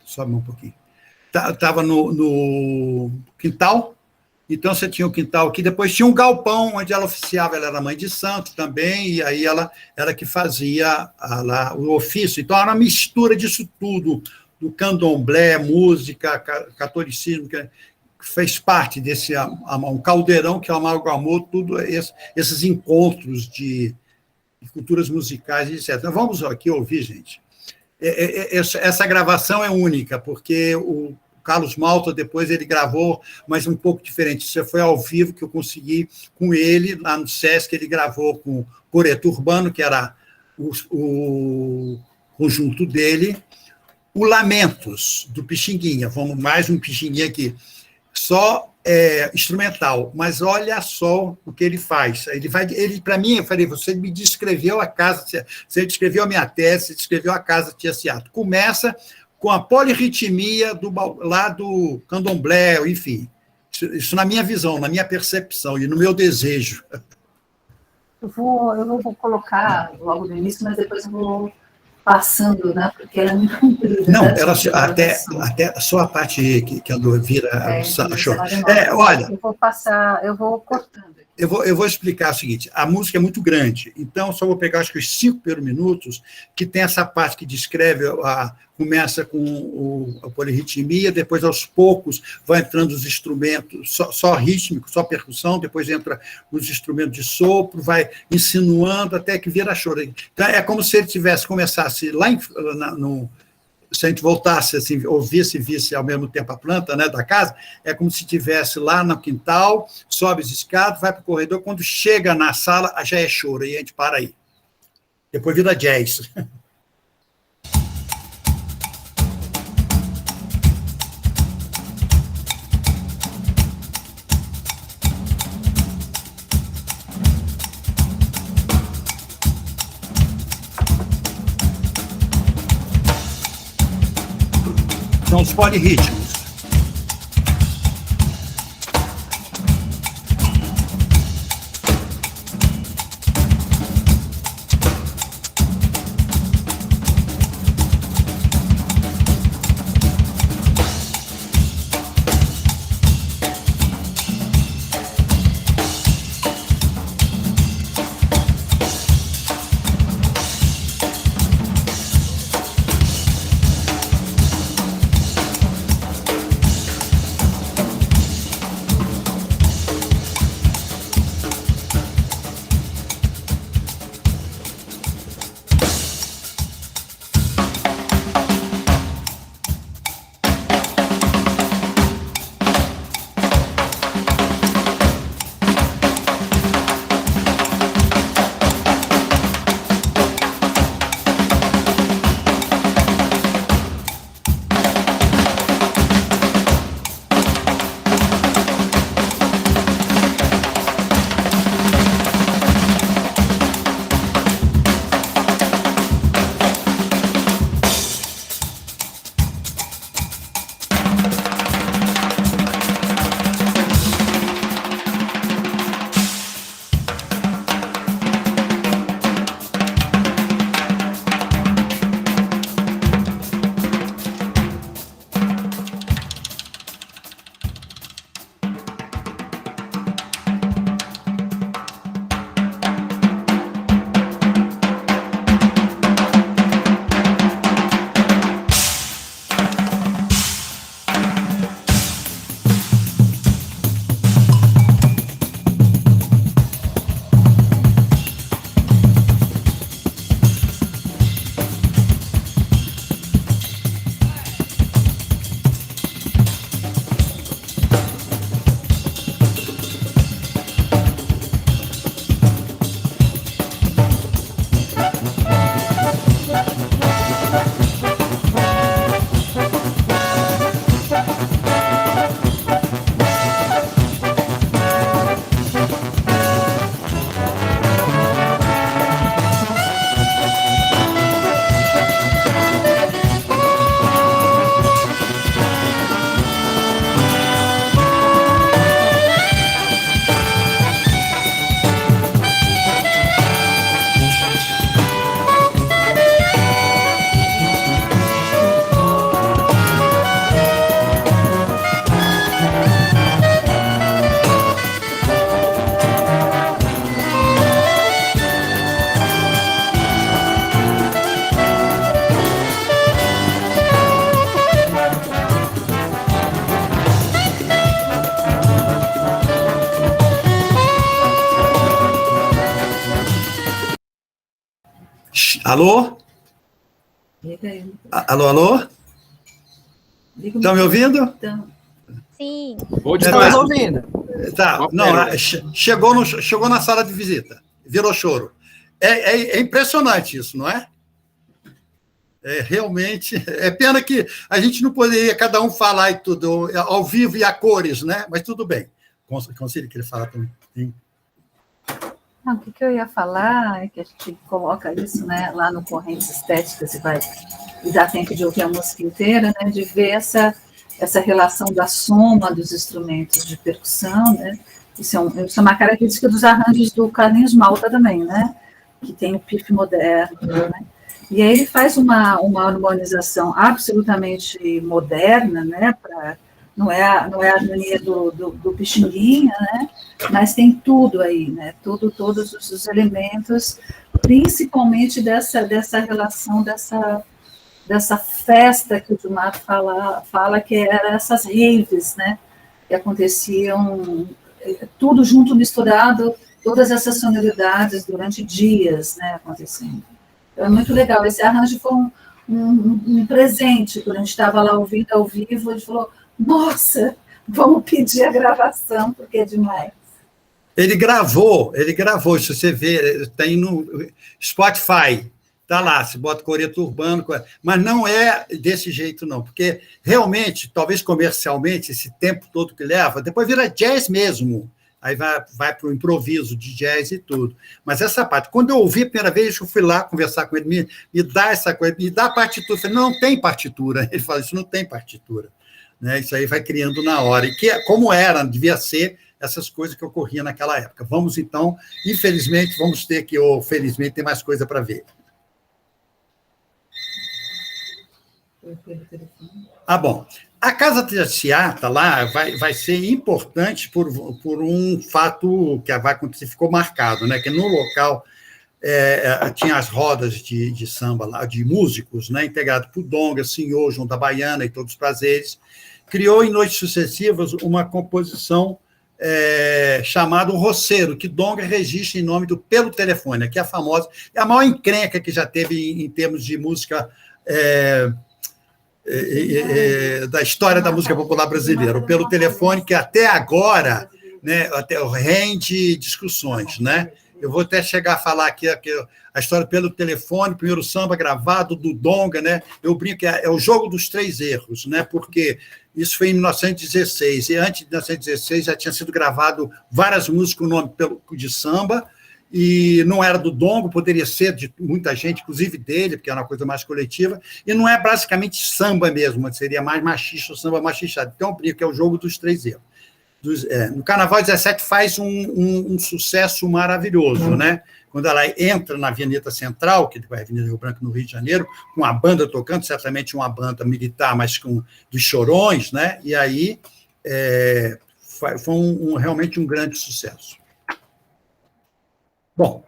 sobe um pouquinho, estava no quintal. Então, você tinha o quintal aqui, depois tinha um galpão onde ela oficiava, ela era mãe de santo também, e aí ela que fazia lá o ofício. Então, era uma mistura disso tudo, do candomblé, música, catolicismo, que fez parte desse um caldeirão que amalgamou tudo esses encontros de culturas musicais, etc. Então, vamos aqui ouvir, gente. Essa gravação é única, porque o Carlos Malta, depois ele gravou, mas um pouco diferente. Isso foi ao vivo que eu consegui com ele, lá no Sesc, ele gravou com o Coreto Urbano, que era o conjunto dele, o Lamentos, do Pixinguinha. Vamos mais um Pixinguinha aqui. Só instrumental, mas olha só o que ele faz. Ele para mim, eu falei, você me descreveu a casa, você descreveu a minha tese, você descreveu a casa Tia Ciata. Começa com a polirritmia lá do candomblé, enfim. Isso na minha visão, na minha percepção e no meu desejo. Eu vou colocar logo no início, mas depois eu vou passando, né? Porque ela é muito comprida. Não, ela até só a parte que andou vira. Olha. Eu vou cortando. Eu vou explicar o seguinte: a música é muito grande, então só vou pegar acho que os 5 primeiros minutos, que tem essa parte que descreve, começa com a polirritmia, depois aos poucos vai entrando os instrumentos, só rítmico, só percussão, depois entra os instrumentos de sopro, vai insinuando até que vira choro. Então é como se ele começasse lá se a gente voltasse, assim, ouvisse e visse ao mesmo tempo a planta, né, da casa, é como se estivesse lá no quintal, sobe as escadas, vai para o corredor, quando chega na sala, já é choro, e a gente para aí. Depois vira jazz. São os polirritmos. Alô? Alô, alô? Estão me ouvindo? Sim. Estamos ouvindo. Tá, não, chegou na sala de visita, virou choro. É impressionante isso, não é? Realmente, é pena que a gente não poderia cada um falar e tudo ao vivo e a cores, né? Mas tudo bem. Conselho que ele fala também. Sim. Não, o que eu ia falar é que a gente coloca isso, né, lá no Correntes Estéticas e dá tempo de ouvir a música inteira, né, de ver essa relação da soma dos instrumentos de percussão, né? Isso é uma característica dos arranjos do Carlinhos Malta também, né? Que tem o pife moderno, né? E aí ele faz uma harmonização absolutamente moderna, né? Não é a harmonia do Pixinguinha, né? Mas tem tudo aí, né? Todos os elementos, principalmente dessa relação, dessa festa que o Gilmar fala que eram essas raves, né? Que aconteciam tudo junto, misturado, todas essas sonoridades durante dias, né? Acontecendo. Então, é muito legal. Esse arranjo foi um presente. Quando a gente estava lá ouvindo ao vivo, a gente falou, nossa, vamos pedir a gravação, porque é demais. Ele gravou, se você vê, tem no Spotify, tá lá, se bota coreto urbano, mas não é desse jeito, não, porque realmente, talvez comercialmente, esse tempo todo que leva, depois vira jazz mesmo, aí vai para o improviso de jazz e tudo. Mas essa parte, quando eu ouvi a primeira vez, eu fui lá conversar com ele, me dá essa coisa, me dá a partitura. Eu falei, não tem partitura. Ele falou, isso não tem partitura. Né? Isso aí vai criando na hora. E que, como devia ser essas coisas que ocorriam naquela época. Vamos, então, infelizmente, vamos ter que, ou felizmente, tem mais coisa para ver. Bom. A Casa Teatro lá vai ser importante por um fato que vai acontecer, ficou marcado, né? Que no local tinha as rodas de samba lá, de músicos, né? Integrado por Donga, Senhor, João da Baiana e Todos os Prazeres. Criou em noites sucessivas uma composição chamada O Roceiro, que Donga registra em nome do Pelo Telefone, que é a famosa, é a maior encrenca que já teve em termos de música da história da música popular brasileira, o Pelo Telefone, que até agora, né, rende discussões, né? Eu vou até chegar a falar aqui a história Pelo Telefone, primeiro samba gravado do Donga, né? Eu brinco que é o jogo dos 3 erros, né? Porque isso foi em 1916, e antes de 1916 já tinha sido gravado várias músicas com o nome de samba, e não era do Dongo, poderia ser de muita gente, inclusive dele, porque era uma coisa mais coletiva, e não é basicamente samba mesmo, seria mais machista, samba machistado. Então, eu brinco que é o jogo dos 3 erros. No Carnaval 17 faz um sucesso maravilhoso, né? Quando ela entra na Avenida Central, que é a Avenida Rio Branco, no Rio de Janeiro, com a banda tocando, certamente uma banda militar, mas dos Chorões, né? E aí foi realmente um grande sucesso. Bom,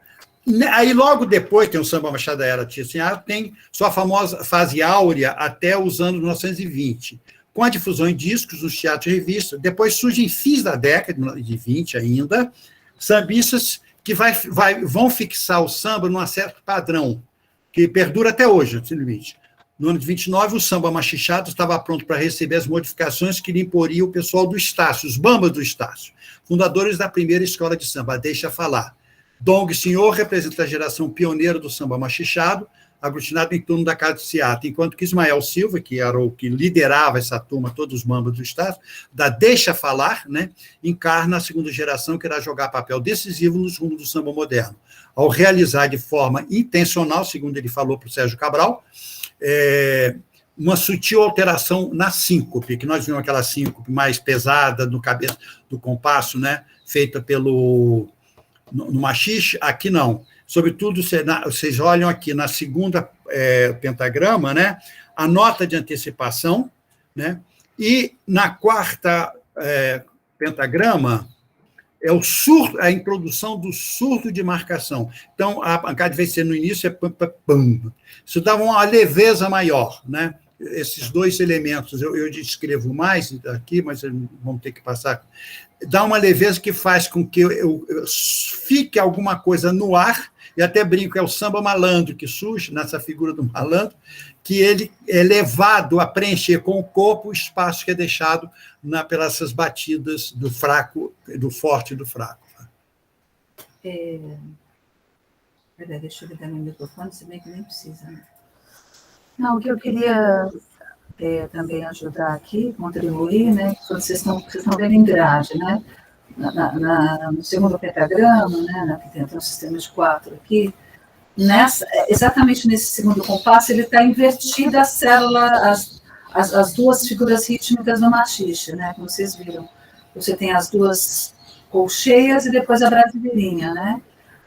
aí logo depois tem o Samba Machada Era Tia Senhora, tem sua famosa fase áurea até os anos 1920, com a difusão em discos, nos teatros e revistas. Depois surgem fins da década de 20 ainda, sambistas que vão fixar o samba num certo padrão, que perdura até hoje, simplesmente. No ano de 29, o samba machichado estava pronto para receber as modificações que lhe imporia o pessoal do Estácio, os bambas do Estácio, fundadores da primeira escola de samba, Deixa Falar. Donga Senhor representa a geração pioneira do samba machichado, aglutinado em torno da Casa de Seata, enquanto que Ismael Silva, que era o que liderava essa turma, todos os bambas do Estado, da Deixa Falar, né, encarna a segunda geração que irá jogar papel decisivo nos rumos do samba moderno, ao realizar de forma intencional, segundo ele falou para o Sérgio Cabral, uma sutil alteração na síncope, que nós vimos aquela síncope mais pesada no cabeça do compasso, né, feita no machixe, aqui não. Sobretudo, vocês olham aqui na segunda pentagrama, né, a nota de antecipação, né, e na quarta pentagrama é o surdo, a introdução do surdo de marcação. Então, a pancada vai ser no início, pam, pam, pam. Isso dava uma leveza maior, né? esses dois elementos, eu descrevo mais aqui, mas vamos ter que passar, dá uma leveza que faz com que fique alguma coisa no ar, e até brinco, é o samba malandro que surge nessa figura do malandro, que ele é levado a preencher com o corpo o espaço que é deixado pelas essas batidas do fraco, do forte e do fraco. Peraí, deixa eu ligar meu microfone, se bem que nem precisa. Né? Não, o que eu queria também ajudar aqui, contribuir, né? Vocês estão vendo em grade, né? No segundo pentagrama, né? Que tem um sistema de 4 aqui. Exatamente nesse segundo compasso, ele está invertida a célula, as duas figuras rítmicas do machixe, né? Como vocês viram. Você tem as duas colcheias e depois a brasileirinha, né?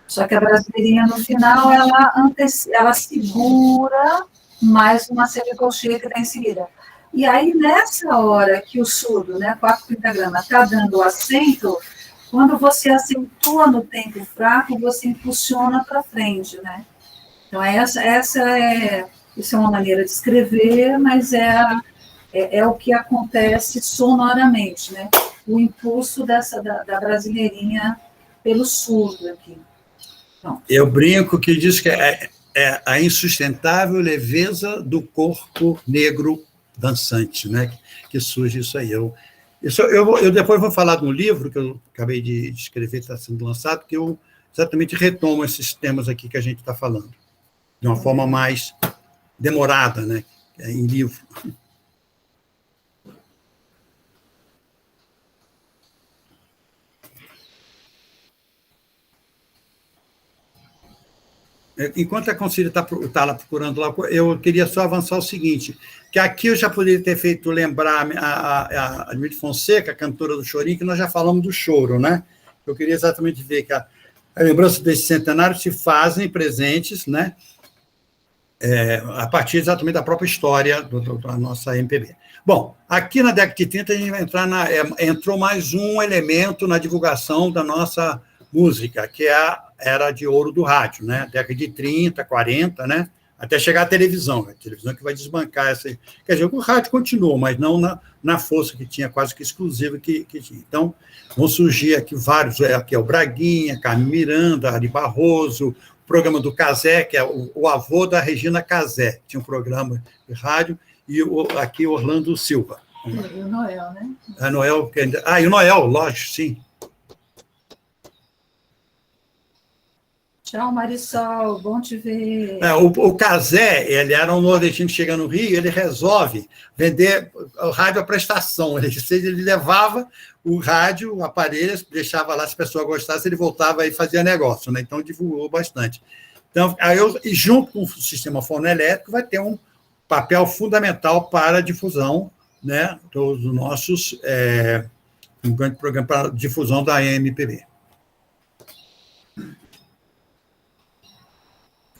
Só que a brasileirinha, no final, ela segura mais uma semicolcheia que está em seguida. E aí, nessa hora que o surdo, né, 4 pentagrama, está dando acento, quando você acentua no tempo fraco, você impulsiona para frente, né? Então, isso é uma maneira de escrever, mas é o que acontece sonoramente, né? O impulso da brasileirinha pelo surdo aqui. Então, eu brinco que diz que é a insustentável leveza do corpo negro dançante, né? Que surge isso aí. Eu depois vou falar de um livro que eu acabei de escrever, está sendo lançado, que eu exatamente retomo esses temas aqui que a gente está falando, de uma forma mais demorada, né? Em livro. Enquanto a Concília está lá procurando lá, eu queria só avançar o seguinte, que aqui eu já poderia ter feito lembrar a Admir Fonseca, cantora do Chorinho, que nós já falamos do choro, né? Eu queria exatamente ver que a lembrança desse centenário se fazem presentes, né? A partir exatamente da própria história da nossa MPB. Bom, aqui na década de 30 a gente vai entrar entrou mais um elemento na divulgação da nossa música, que é a era de ouro do rádio, né? Década de 30, 40, né? Até chegar à televisão, a televisão que vai desbancar essa. Quer dizer, o rádio continuou, mas não na força que tinha, quase que exclusiva que tinha. Então, vão surgir aqui vários, aqui é o Braguinha, Carmen Miranda, Ari Barroso, o programa do Cazé, que é o avô da Regina Cazé, tinha um programa de rádio, e aqui Orlando Silva. E o Noel, né? E o Noel, lógico, sim. Tchau, Marisol, bom te ver. O Cazé, ele era um nordestino que chega no Rio, ele resolve vender o rádio à prestação. Ele levava o rádio, o aparelho, deixava lá, se a pessoa gostasse, ele voltava e fazia negócio, né? Então, divulgou bastante. Então, e junto com o sistema fonoelétrico, vai ter um papel fundamental para a difusão, né, dos nossos, um grande programa para a difusão da MPB.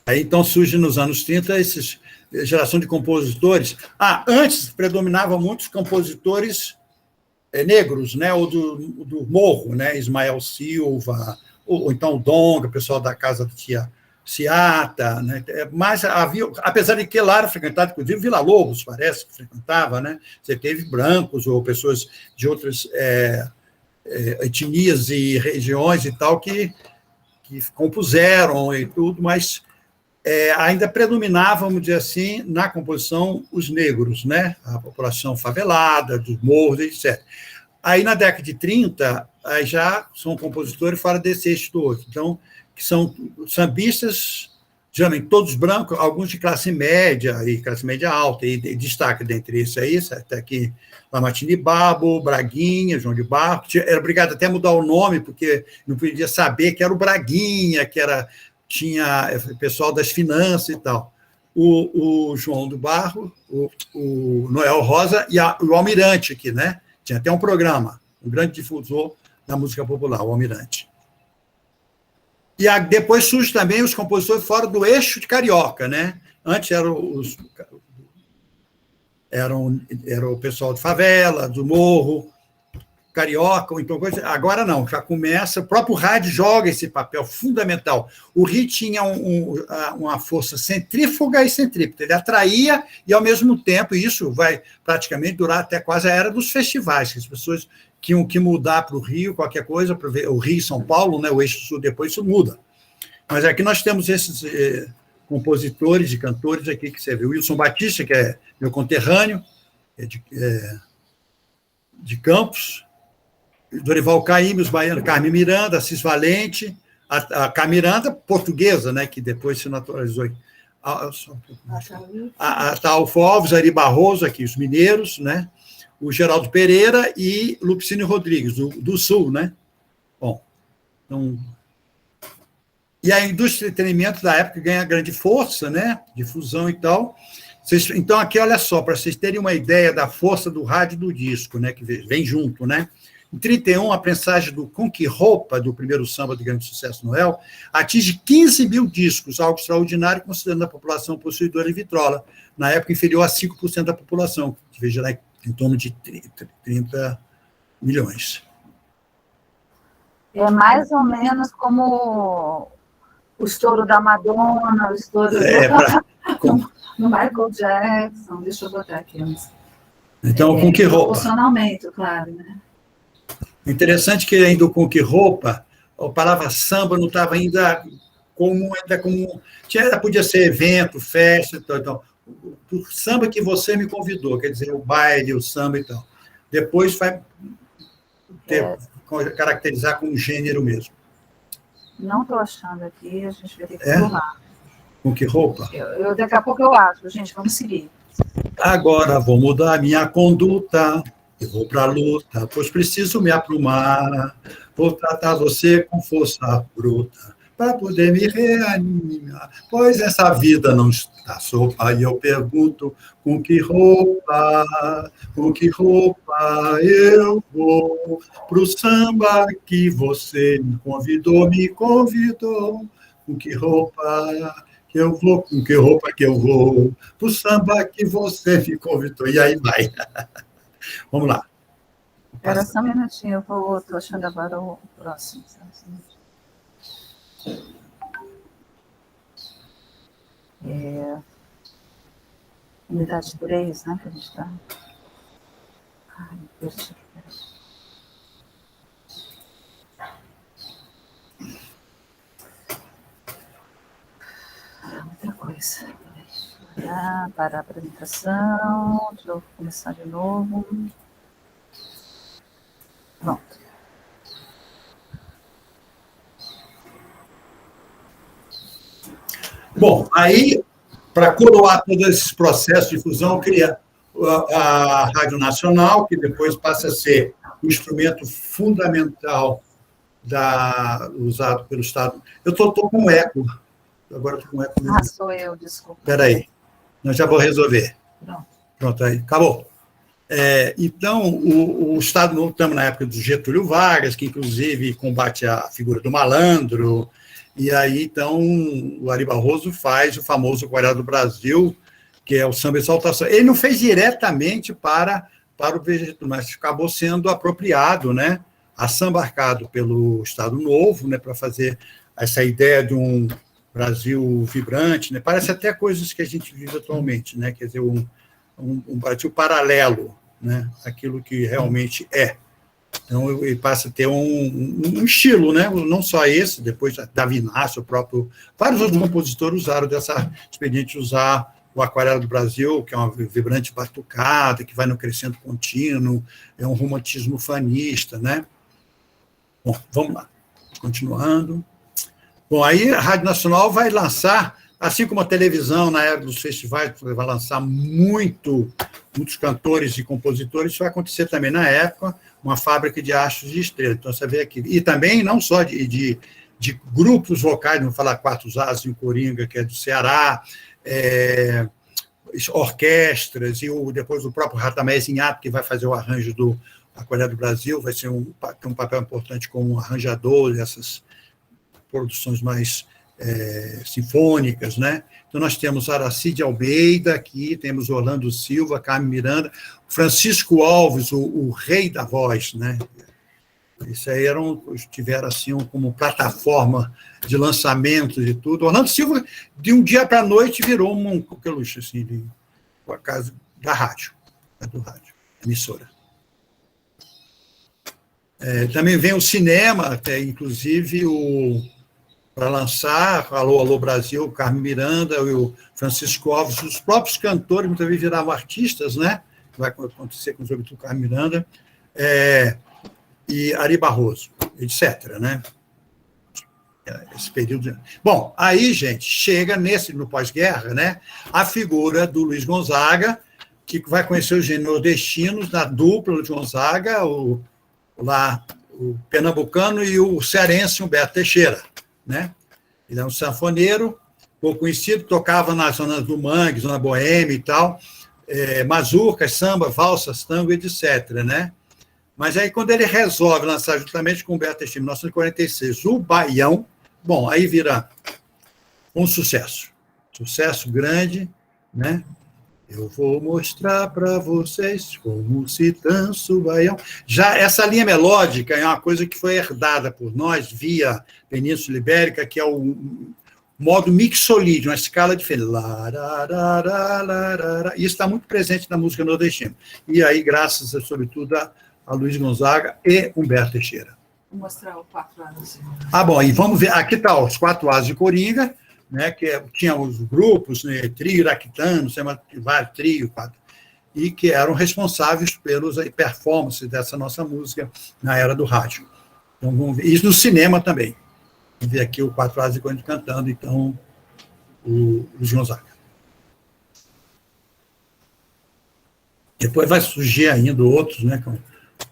Aí, então, surge nos anos 30 essa geração de compositores. Antes predominavam muitos compositores negros, né? Ou do Morro, né? Ismael Silva, ou então o Donga, o pessoal da casa da tia Ciata, né? Mas havia, apesar de que lá era frequentado, inclusive Vila Lobos, parece que frequentava, né? Você teve brancos ou pessoas de outras etnias e regiões e tal que compuseram e tudo, mas ainda predominava, vamos dizer assim, na composição os negros, né? A população favelada, dos morros, etc. Aí, na década de 30, aí já são compositores fora desse eixo do outro. Então, que são sambistas, geralmente todos brancos, alguns de classe média e classe média alta, e destaca dentre esses aí, até aqui, Lamartine Babo, Braguinha, João de Barro, era obrigado até a mudar o nome, porque não podia saber que era o Braguinha, tinha o pessoal das finanças e tal. O João do Barro, o Noel Rosa e o Almirante aqui, né? Tinha até um programa, um grande difusor da música popular, o Almirante. E depois surgem também os compositores fora do eixo de carioca, né? Antes era o pessoal de favela, do morro, carioca, ou então coisa. Agora não, já começa, o próprio rádio joga esse papel fundamental. O Rio tinha uma força centrífuga e centrípeta, ele atraía e, ao mesmo tempo, isso vai praticamente durar até quase a era dos festivais, que as pessoas tinham que mudar para o Rio, qualquer coisa, para ver o Rio e São Paulo, né, o eixo sul, depois isso muda. Mas aqui nós temos esses compositores e cantores aqui que você vê. O Wilson Batista, que é meu conterrâneo, de Campos, Dorival Caymmi, os baianos, Carmen Miranda, Assis Valente, a Carmen Miranda, portuguesa, né, que depois se naturalizou. A Talfo Alves, Ari Barroso, aqui, os mineiros, né, o Geraldo Pereira e Lupicínio Rodrigues, do Sul, né? Bom, então... E a indústria de entretenimento da época ganha grande força, né, difusão e tal. Então, aqui, olha só, para vocês terem uma ideia da força do rádio e do disco, né, que vem junto, né? Em 1931, a prensagem do Com Que Roupa, do primeiro samba de grande sucesso Noel, atinge 15 mil discos, algo extraordinário, considerando a população possuidora de vitrola, na época inferior a 5% da população, que veja lá em torno de 30 milhões. É mais ou menos como o estouro da Madonna, o estouro do Michael Jackson. Deixa eu botar aqui. Então, Com Que Roupa? Proporcionalmente, claro, né? Interessante que ainda Com Que Roupa, a palavra samba não estava ainda como... podia ser evento, festa, então, o samba que você me convidou, quer dizer, o baile, o samba e tal. Depois vai caracterizar como gênero mesmo. Não estou achando aqui, a gente vai ter que pular. Com Que Roupa? Daqui a pouco eu acho, gente, vamos seguir. Agora vou mudar minha conduta, eu vou para a luta, pois preciso me aprumar, vou tratar você com força bruta, para poder me reanimar, pois essa vida não está sopa, e eu pergunto, com que roupa eu vou pro samba que você me convidou, com que roupa que eu vou, com que roupa que eu vou pro samba que você me convidou, e aí vai. Vamos lá. Espera só um minutinho, estou achando agora o próximo. Unidade 3, né, que a gente está... Ai, deixa eu ver. Outra coisa. Para a apresentação, deixa eu começar de novo. Pronto. Bom, aí, para coroar todos esses processos de fusão, cria a Rádio Nacional, que depois passa a ser um instrumento fundamental usado pelo Estado. Eu estou com eco. Agora estou com eco mesmo. Sou eu, desculpa. Espera aí. Eu já vou resolver. Pronto. Pronto, aí. Acabou. Então, o Estado Novo, estamos na época do Getúlio Vargas, que, inclusive, combate a figura do malandro, e aí, então, o Ari Barroso faz o famoso Aquarela do Brasil, que é o samba exaltação. Ele não fez diretamente para o Getúlio, mas acabou sendo apropriado, né, assambarcado pelo Estado Novo, né, para fazer essa ideia de um Brasil vibrante, né, parece até coisas que a gente vive atualmente, né, quer dizer, um Brasil paralelo, né, aquilo que realmente é. Então, ele passa a ter um estilo, né? Não só esse, depois Davi Inácio, o próprio... Vários outros compositores usaram dessa experiência de usar o Aquarela do Brasil, que é uma vibrante batucada, que vai no crescendo contínuo, é um romantismo fanista, né? Bom, vamos lá. Continuando. Bom, aí a Rádio Nacional vai lançar, assim como a televisão, na era dos festivais, vai lançar muitos cantores e compositores, isso vai acontecer também na época, uma fábrica de astros de estrela. Então, você vê aqui. E também, não só de grupos vocais, vamos falar Quatro Asas e o Coringa, que é do Ceará, orquestras, e depois o próprio Radamés Inhato, que vai fazer o arranjo do Aquarela do Brasil, vai ter um papel importante como arranjador dessas produções mais sinfônicas, né? Então, nós temos Aracide Almeida aqui, temos Orlando Silva, Carmen Miranda, Francisco Alves, o rei da voz, né? Isso aí tiveram assim como plataforma de lançamento de tudo. Orlando Silva, de um dia para a noite, virou um coqueluche, assim, por acaso, da rádio, do rádio, emissora. Também vem o cinema, até, inclusive, para lançar, Alô, Alô Brasil, o Carmen Miranda e o Francisco Alves, os próprios cantores muitas vezes viravam artistas, né? Vai acontecer com sobretudo o Carmen Miranda, e Ari Barroso, etc., né? Esse período. Bom, aí, gente, chega no pós-guerra, né, a figura do Luiz Gonzaga, que vai conhecer os nordestinos na dupla Luiz Gonzaga, o pernambucano e o cearense Humberto Teixeira, né? Ele é um sanfoneiro, pouco conhecido, tocava nas zonas do Mangue, zona boêmia e tal, mazurcas, samba, valsas, tango, etc., né? Mas aí, quando ele resolve lançar, juntamente com o Humberto Teixeira, em 1946, o Baião, bom, aí vira um sucesso grande, né? Eu vou mostrar para vocês como se dança o baião. Já essa linha melódica é uma coisa que foi herdada por nós via Península Ibérica, que é o modo mixolídio, uma escala diferente. Isso está muito presente na música nordestina. E aí, graças, sobretudo, a Luiz Gonzaga e Humberto Teixeira. Vou mostrar o 4 anos. Bom, e vamos ver, aqui está os 4 As de Coringa, né, que tinha os grupos, né, trio iraquitano, vários trio, 4, e que eram responsáveis pelas performances dessa nossa música na era do rádio. Então, vamos ver. Isso no cinema também. Vamos ver aqui o 4 As de Coringa cantando, então, o Luiz Gonzaga. Depois vai surgir ainda outros, né,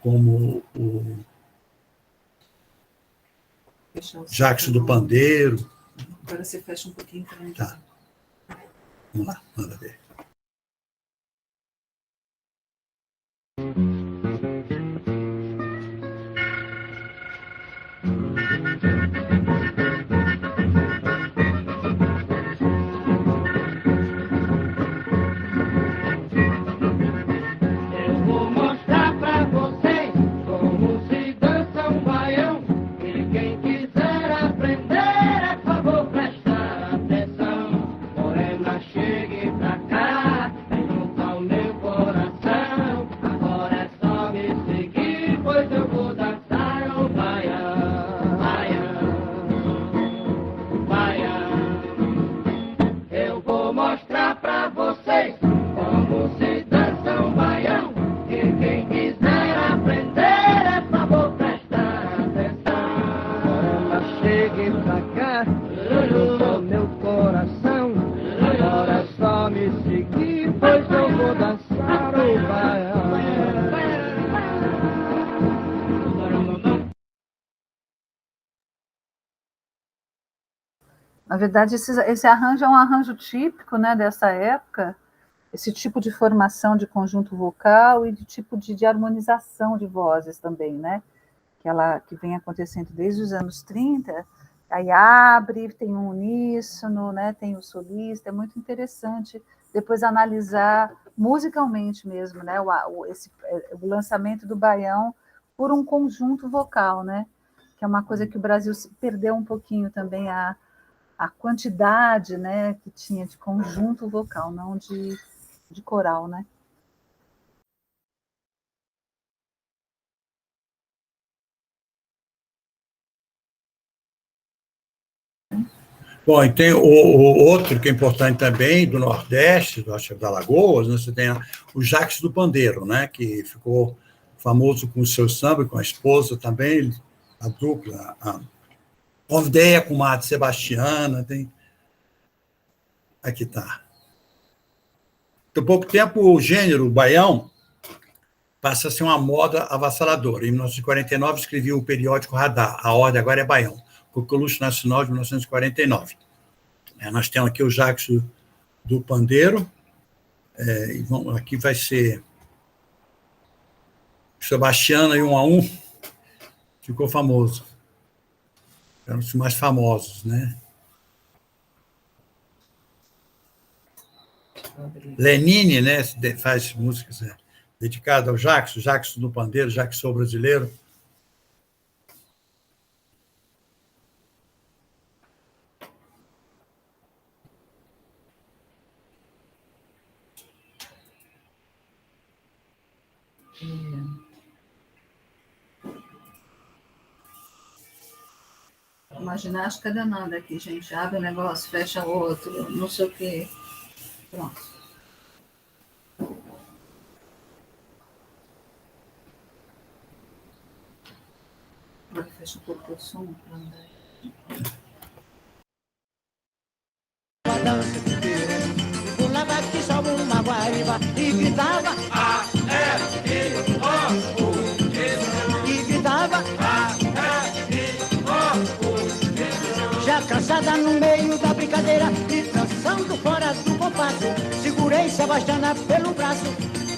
como o Jacques do Pandeiro. Agora você fecha um pouquinho para mim. Tá. Vamos lá, manda ver. Na verdade, esse arranjo é um arranjo típico, né, dessa época, esse tipo de formação de conjunto vocal e de tipo de harmonização de vozes também, né, que vem acontecendo desde os anos 30, aí abre, tem um uníssono, né, tem o solista, é muito interessante depois analisar musicalmente mesmo, né, o lançamento do Baião por um conjunto vocal, né, que é uma coisa que o Brasil perdeu um pouquinho também, a quantidade, né, que tinha de conjunto vocal, não de coral, né? Bom, e tem o outro que é importante também, do Nordeste, do Acho da Alagoas, né, você tem o Jacques do Pandeiro, né, que ficou famoso com o seu samba, com a esposa também, a dupla, a Convideia com Madre Sebastiana, tem... Aqui está. Por pouco tempo, o gênero o baião passa a ser uma moda avassaladora. Em 1949, escrevi o periódico Radar. A ordem agora é baião. Coqueluche Nacional, de 1949. Nós temos aqui o Jacques do Pandeiro. Aqui vai ser Sebastiana e 1 a 1. Ficou famoso. Eram os mais famosos, né? Lenine, né, faz músicas dedicadas ao Jackson, Jackson do pandeiro, Jackson brasileiro. Uma ginástica danada aqui, gente. Abre um negócio, fecha outro, não sei o quê. Pronto. Agora fecha um pouco o som para andar. Pulava que só uma guariba e gritava e gritava já cansada no meio da brincadeira e dançando fora do compasso, segurei Sebastiana pelo braço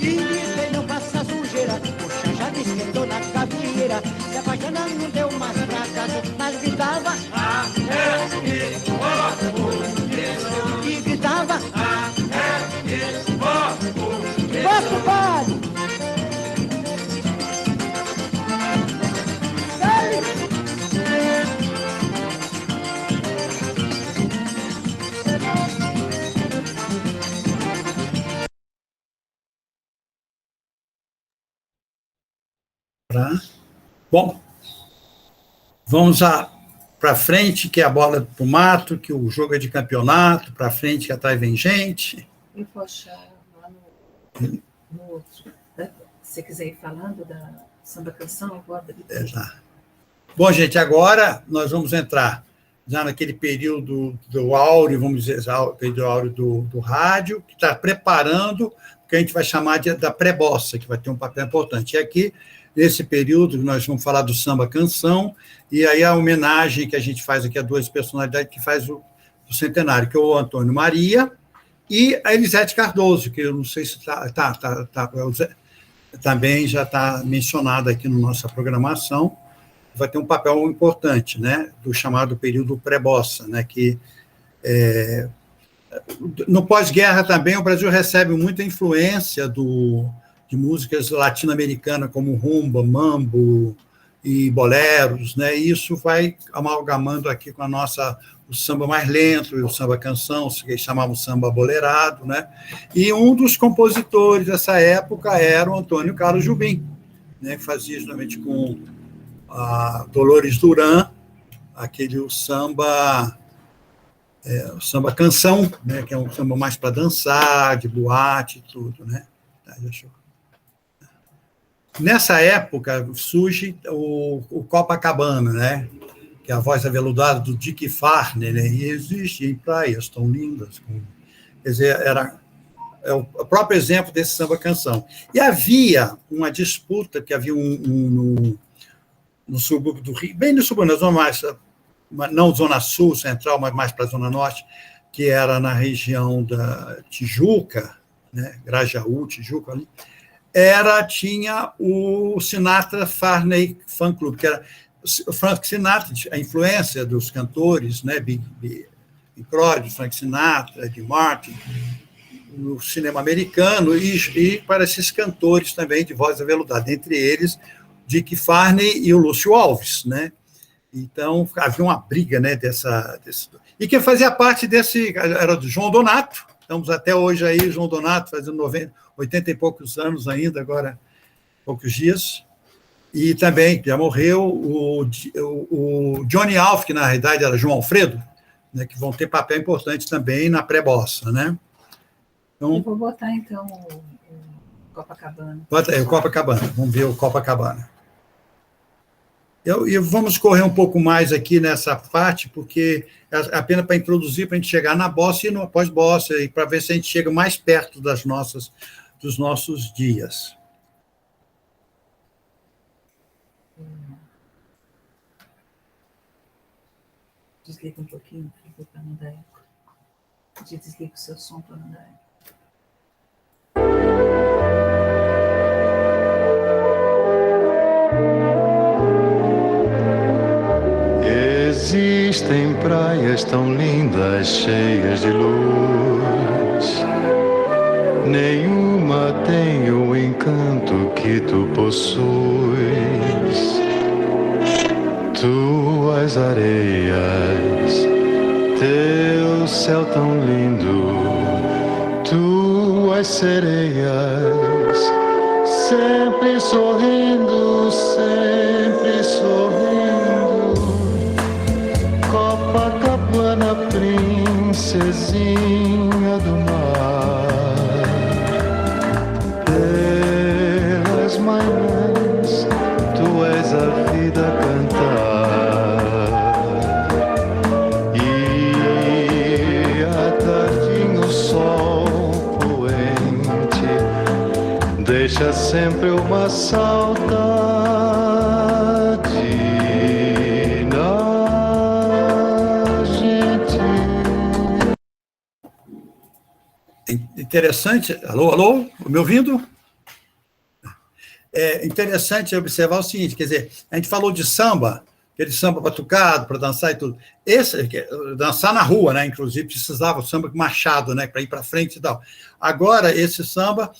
e gritei não faça sujeira, poxa, já me esquentou na cabieira. Sebastiana não deu mais fracasso, mas gritava e gritava Vasco Vale! Bom, vamos para frente, que é a bola para o mato, que o jogo é de campeonato, para frente, que atrás vem gente. E poxa, lá no outro, se você quiser ir falando da samba canção, agora. Tá. Bom, gente, agora nós vamos entrar já naquele período do áureo, vamos dizer, o período áureo do rádio, que está preparando o que a gente vai chamar da pré-bossa, que vai ter um papel importante. E aqui, nesse período, nós vamos falar do samba canção, e aí a homenagem que a gente faz aqui a duas personalidades que faz o centenário, que é o Antônio Maria e a Elisete Cardoso, que eu não sei se também já está mencionada aqui na nossa programação, vai ter um papel importante, né, do chamado período pré-bossa, né, que no pós-guerra também o Brasil recebe muita influência de músicas latino-americanas como rumba, mambo e boleros, né? E isso vai amalgamando aqui com o samba mais lento, e o samba canção, que eles chamavam samba boleirado, né? E um dos compositores dessa época era o Antônio Carlos Jobim, né? Que fazia justamente com a Dolores Duran, o samba canção, né? Que é um samba mais para dançar, de boate e tudo, né? Tá, deixa eu... Nessa época surge o Copacabana, né? Que é a voz aveludada do Dick Farney, né? E existem praias tão lindas. Quer dizer, é o próprio exemplo desse samba-canção. E havia uma disputa, que havia no subúrbio do Rio, bem no subúrbio, na zona mais, não zona sul, central, mas mais para a zona norte, que era na região da Tijuca, né? Grajaú, Tijuca, ali, tinha o Sinatra Farney Fan Club, que era o Frank Sinatra, a influência dos cantores, né, Bing Crosby, Frank Sinatra, Eddie Martin, no cinema americano, e para esses cantores também de voz aveludada, entre eles Dick Farney e o Lúcio Alves, né? Então, havia uma briga, né, e quem fazia parte desse era do João Donato. Estamos até hoje aí, João Donato, fazendo 80 e poucos anos ainda, agora poucos dias. E também, já morreu, o Johnny Alf, que na realidade era João Alfredo, né, que vão ter papel importante também na pré-bossa, né? Então, eu vou botar, então, o Copacabana. Bota aí, o Copacabana. Vamos ver o Copacabana. E vamos correr um pouco mais aqui nessa parte, porque é apenas para introduzir, para a gente chegar na bossa e no pós-bossa, e para ver se a gente chega mais perto dos nossos dias. Desliga um pouquinho, para não dar eco. Desliga o seu som para não dar eco. Existem praias tão lindas, cheias de luz, nenhuma tem o encanto que tu possuis. Tuas areias, teu céu tão lindo, tuas sereias, sempre sorrindo, sempre sorrindo. Copacabana, princesinha do mar, pelas manhãs tu és a vida a cantar, e à tarde o sol poente deixa sempre uma saudade na gente. Interessante. Alô, alô? Me ouvindo? É interessante observar o seguinte, quer dizer, a gente falou de samba, aquele samba batucado para dançar e tudo. Esse, dançar na rua, né? Inclusive, precisava o samba com machado, né? Para ir para frente e tal. Agora, esse samba,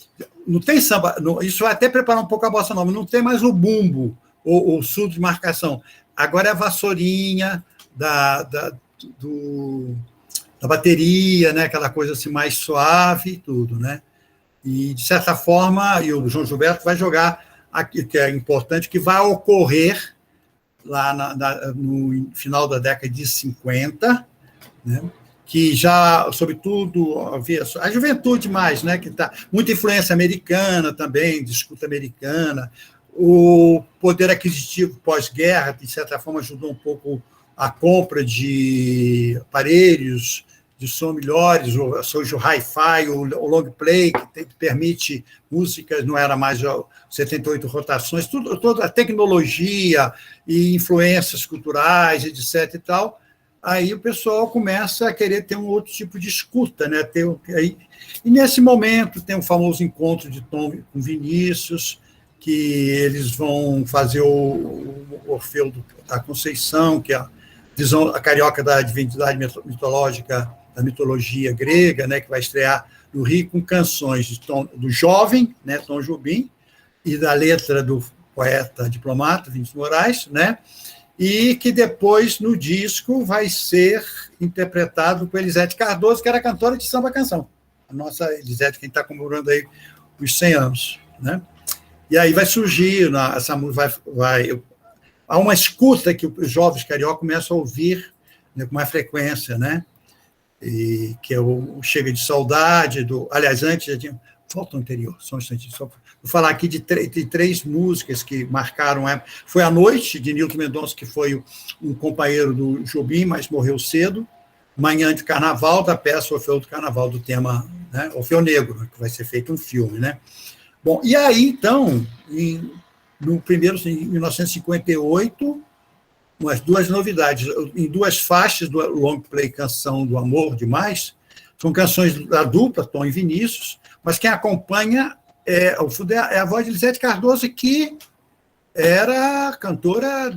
não tem samba, isso vai até preparar um pouco a bossa nova, não tem mais o bumbo, o surdo de marcação. Agora é a vassourinha do, da bateria, né? Aquela coisa assim mais suave e tudo, né? E, de certa forma, e o João Gilberto vai jogar aqui, que é importante, que vai ocorrer lá no final da década de 50, né? Que já, sobretudo, a juventude mais, né? Que tá muita influência americana também, de escuta americana, o poder aquisitivo pós-guerra, de certa forma, ajudou um pouco a compra de aparelhos de som melhores, o hi-fi, o long play, que permite músicas, não era mais 78 rotações, toda a tecnologia e influências culturais, etc. e tal, aí o pessoal começa a querer ter um outro tipo de escuta, né? E nesse momento tem o famoso encontro de Tom com Vinícius, que eles vão fazer o Orfeu da Conceição, que é a visão a carioca da divindade mitológica, da mitologia grega, né, que vai estrear no Rio com canções do jovem, né, Tom Jobim, e da letra do poeta diplomata Vinícius Moraes, né, e que depois, no disco, vai ser interpretado por Elisete Cardoso, que era cantora de samba-canção. A nossa Elisete, quem está comemorando aí os 100 anos. Né? E aí vai surgir, essa música há uma escuta que os jovens carioca começam a ouvir, né, com mais frequência, né? E que é o Chega de Saudade, aliás, antes já tinha, falta o anterior, só um instantinho, só vou falar aqui de três músicas que marcaram a época. Foi A Noite, de Nilton Mendonça, que foi um companheiro do Jobim, mas morreu cedo. Manhã de Carnaval, da peça Orfeu do Carnaval, do tema, né, Orfeu Negro, que vai ser feito um filme, né? Bom, e aí, então, no primeiro, em 1958, umas duas novidades, em duas faixas do long play Canção do Amor Demais, são canções da dupla, Tom e Vinícius, mas quem acompanha é a voz de Elisete Cardoso, que era cantora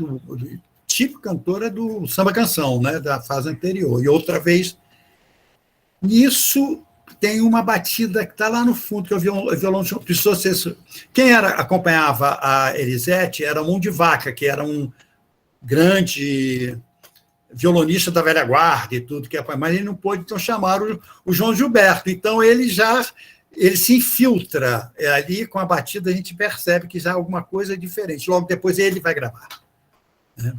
tipo cantora do samba-canção, né, da fase anterior. E outra vez, nisso tem uma batida que está lá no fundo, que é o violão de precisou ser. Quem acompanhava a Elisete era o Mão de Vaca, que era um grande violonista da velha guarda e tudo, mas ele não pôde, então chamaram o João Gilberto. Então ele se infiltra ali com a batida, a gente percebe que já alguma coisa é diferente. Logo depois ele vai gravar. Né?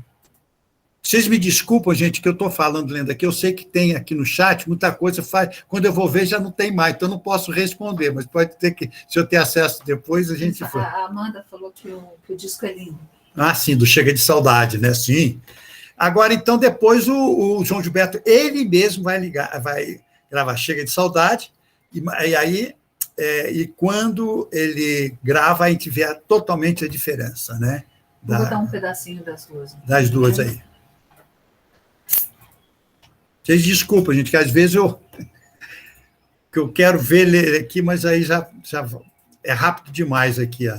Vocês me desculpam, gente, que eu estou falando, lendo aqui, eu sei que tem aqui no chat muita coisa, quando eu vou ver já não tem mais, então eu não posso responder, mas pode ter que, se eu ter acesso depois, a gente... A Amanda falou que o disco é lindo. Ah, sim, do Chega de Saudade, né? Sim. Agora, então, depois o João Gilberto, ele mesmo vai gravar Chega de Saudade, e aí, e quando ele grava, a gente vê totalmente a diferença, né? Vou botar um pedacinho das duas. Das duas aí. Vocês desculpam, gente, que às vezes que eu quero ver ler aqui, mas aí já é rápido demais aqui, ó.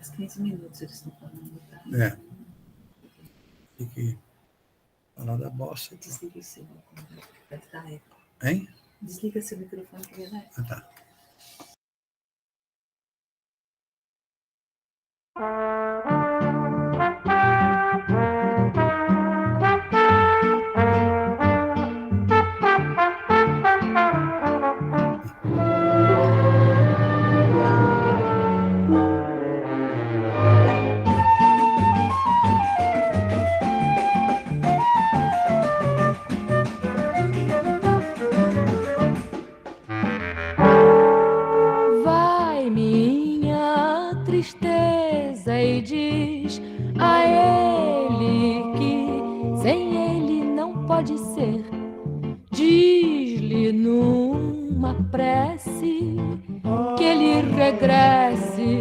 uns 15 minutos eles estão falando. Tá? É. Tem que falar da bossa. Desliga o seu microfone, vai dar eco. Hein? Desliga seu microfone que vai dar eco. Ah, tá. Vai minha tristeza e diz a ele que sem ele não pode ser. Diz-lhe numa prece que ele regresse,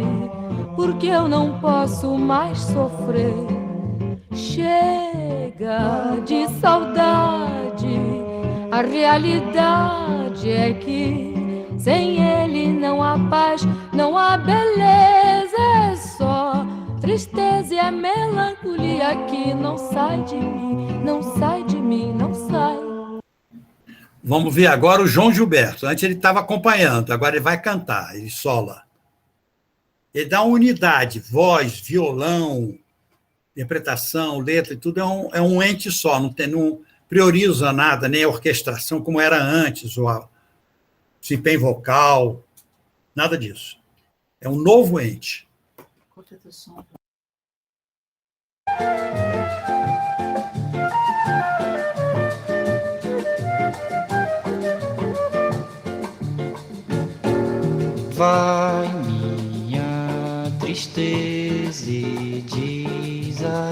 porque eu não posso mais sofrer. Chega de saudade, a realidade é que sem ele não há paz, não há beleza, é só tristeza e a melancolia que não sai de mim, não sai de mim, não sai. Vamos ver agora o João Gilberto. Antes ele estava acompanhando, agora ele vai cantar, ele sola. Ele dá uma unidade, voz, violão, interpretação, letra, e tudo é um ente só, não prioriza nada, nem a orquestração como era antes, ou a desempenho vocal, nada disso. É um novo ente. Corta teu som. Vai minha tristeza e diz a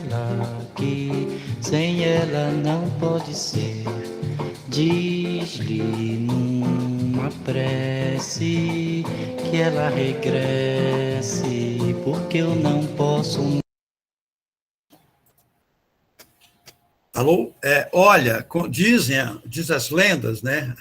ela que sem ela não pode ser. Diz-lhe numa prece que ela regresse, porque eu não posso. Alô? Olha, diz as lendas, né,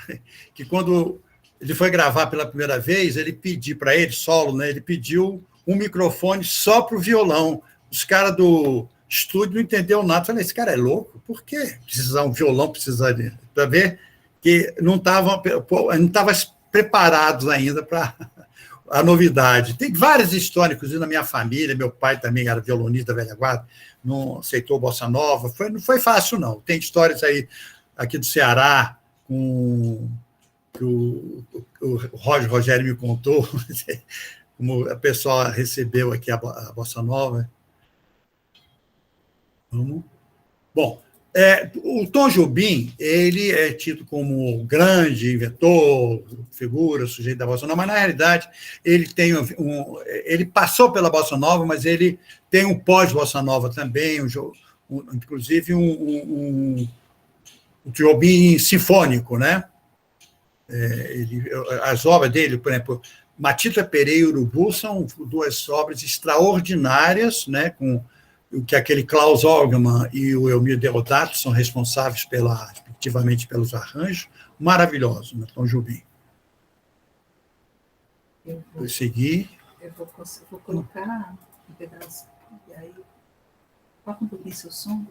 que quando ele foi gravar pela primeira vez, ele pediu para ele, solo, né, ele pediu um microfone só para o violão. Os caras do estúdio não entenderam nada. Eu falei, esse cara é louco? Por quê? Precisar um violão, precisaria. Para ver que não estavam preparados ainda para a novidade. Tem várias histórias, inclusive na minha família, meu pai também era violonista da velha guarda, não aceitou bossa nova, não foi fácil, não. Tem histórias aí, aqui do Ceará, que o Rogério me contou, como a pessoa recebeu aqui a bossa nova. Vamos. Bom, o Tom Jobim, ele é tido como grande inventor, figura, sujeito da bossa nova, mas, na realidade, ele passou pela bossa nova, mas ele tem um pós-bossa nova também, inclusive um Jobim sinfônico, né? As obras dele, por exemplo, Matita Pereira e Urubu são duas obras extraordinárias, né, com que aquele Klaus Orgelmann e o Elmir Deodato são responsáveis respectivamente pelos arranjos, maravilhosos, né, Tom Jobim. Vou seguir. Eu vou colocar um pedaço, e aí, coloca um pouquinho seu som.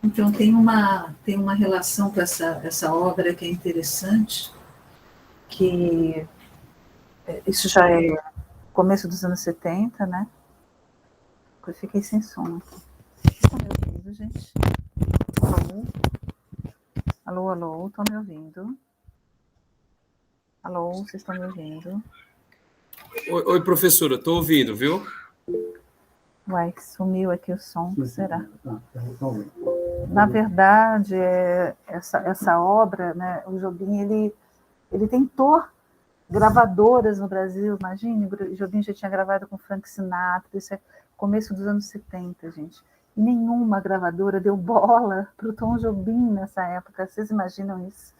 Então, tem uma relação com essa obra que é interessante, que isso já é começo dos anos 70, né? Eu fiquei sem som aqui. Vocês estão me ouvindo, gente? Alô? Alô, alô, estão me ouvindo? Alô, vocês estão me ouvindo? Oi, professora, estou ouvindo, viu? Uai, sumiu aqui o som, será? Na verdade, essa obra, né, o Jobim, ele tentou gravadoras no Brasil, imagine, o Jobim já tinha gravado com Frank Sinatra, isso é começo dos anos 70, gente. E nenhuma gravadora deu bola para o Tom Jobim nessa época, vocês imaginam isso?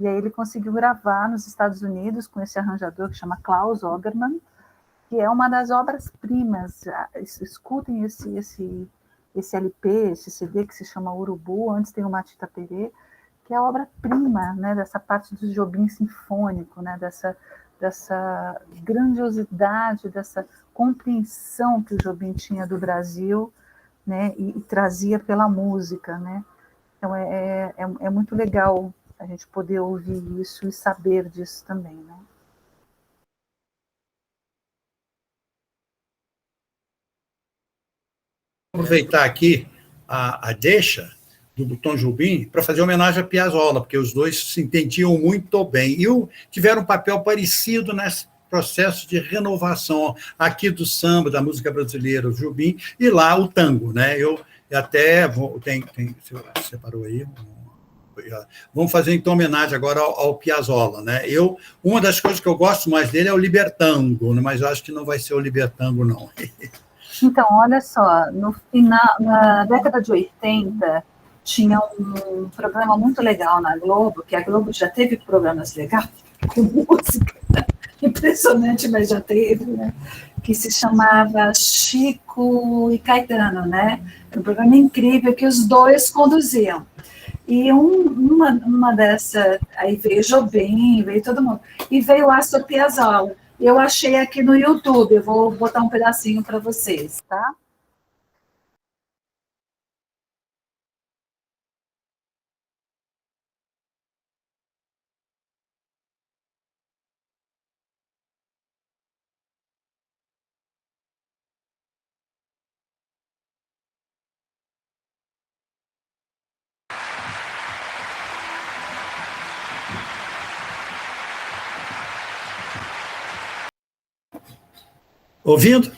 E aí ele conseguiu gravar nos Estados Unidos com esse arranjador que chama Klaus Ogerman, que é uma das obras-primas. Escutem esse LP, esse CD que se chama Urubu, antes tem o Matita Perê, que é a obra-prima, né, dessa parte do Jobim sinfônico, né, dessa grandiosidade, dessa compreensão que o Jobim tinha do Brasil, né, e trazia pela música, né. Então é muito legal a gente poder ouvir isso e saber disso também, né. Aproveitar aqui a deixa do Tom Jobim para fazer homenagem a Piazzolla, porque os dois se entendiam muito bem e tiveram um papel parecido nesse processo de renovação aqui do samba, da música brasileira, o Jobim, e lá o tango, né? Eu até você separou aí. Vamos fazer então homenagem agora ao Piazzolla, né? Uma das coisas que eu gosto mais dele é o Libertango, mas eu acho que não vai ser o Libertango, não. Então, olha só, na década de 80, tinha um programa muito legal na Globo, que a Globo já teve programas legais com música, impressionante, mas já teve, né? Que se chamava Chico e Caetano, né? Um programa incrível que os dois conduziam. E uma dessa, aí veio Jobim, veio todo mundo, e veio Astor Piazzolla. Eu achei aqui no YouTube, eu vou botar um pedacinho para vocês, tá? Ouvindo?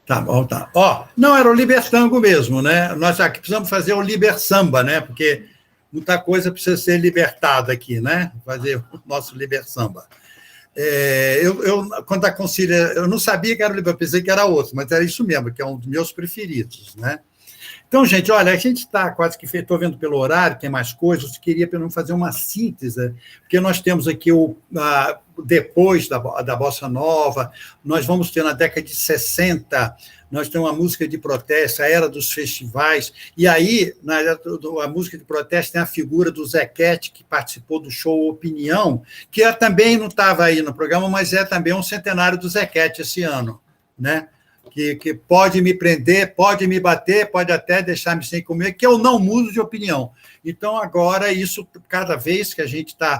Tá bom, tá. Não, era o Libertango mesmo, né? Nós aqui precisamos fazer o Liber Samba, né? Porque muita coisa precisa ser libertada aqui, né? Fazer o nosso Liber Samba. Quando a Concília, eu não sabia que era o Liber, pensei que era outro, mas era isso mesmo, que é um dos meus preferidos, né? Então, gente, olha, a gente está quase que estou vendo pelo horário, tem mais coisas, eu queria pelo menos fazer uma síntese, porque nós temos aqui depois da Bossa Nova, nós vamos ter na década de 60, nós temos uma música de protesto, a era dos festivais, e aí, a música de protesto tem a figura do Zequete, que participou do show Opinião, que também não estava aí no programa, mas é também um centenário do Zequete esse ano, né? Que pode me prender, pode me bater, pode até deixar-me sem comer, que eu não mudo de opinião. Então, agora, isso, cada vez que a gente está...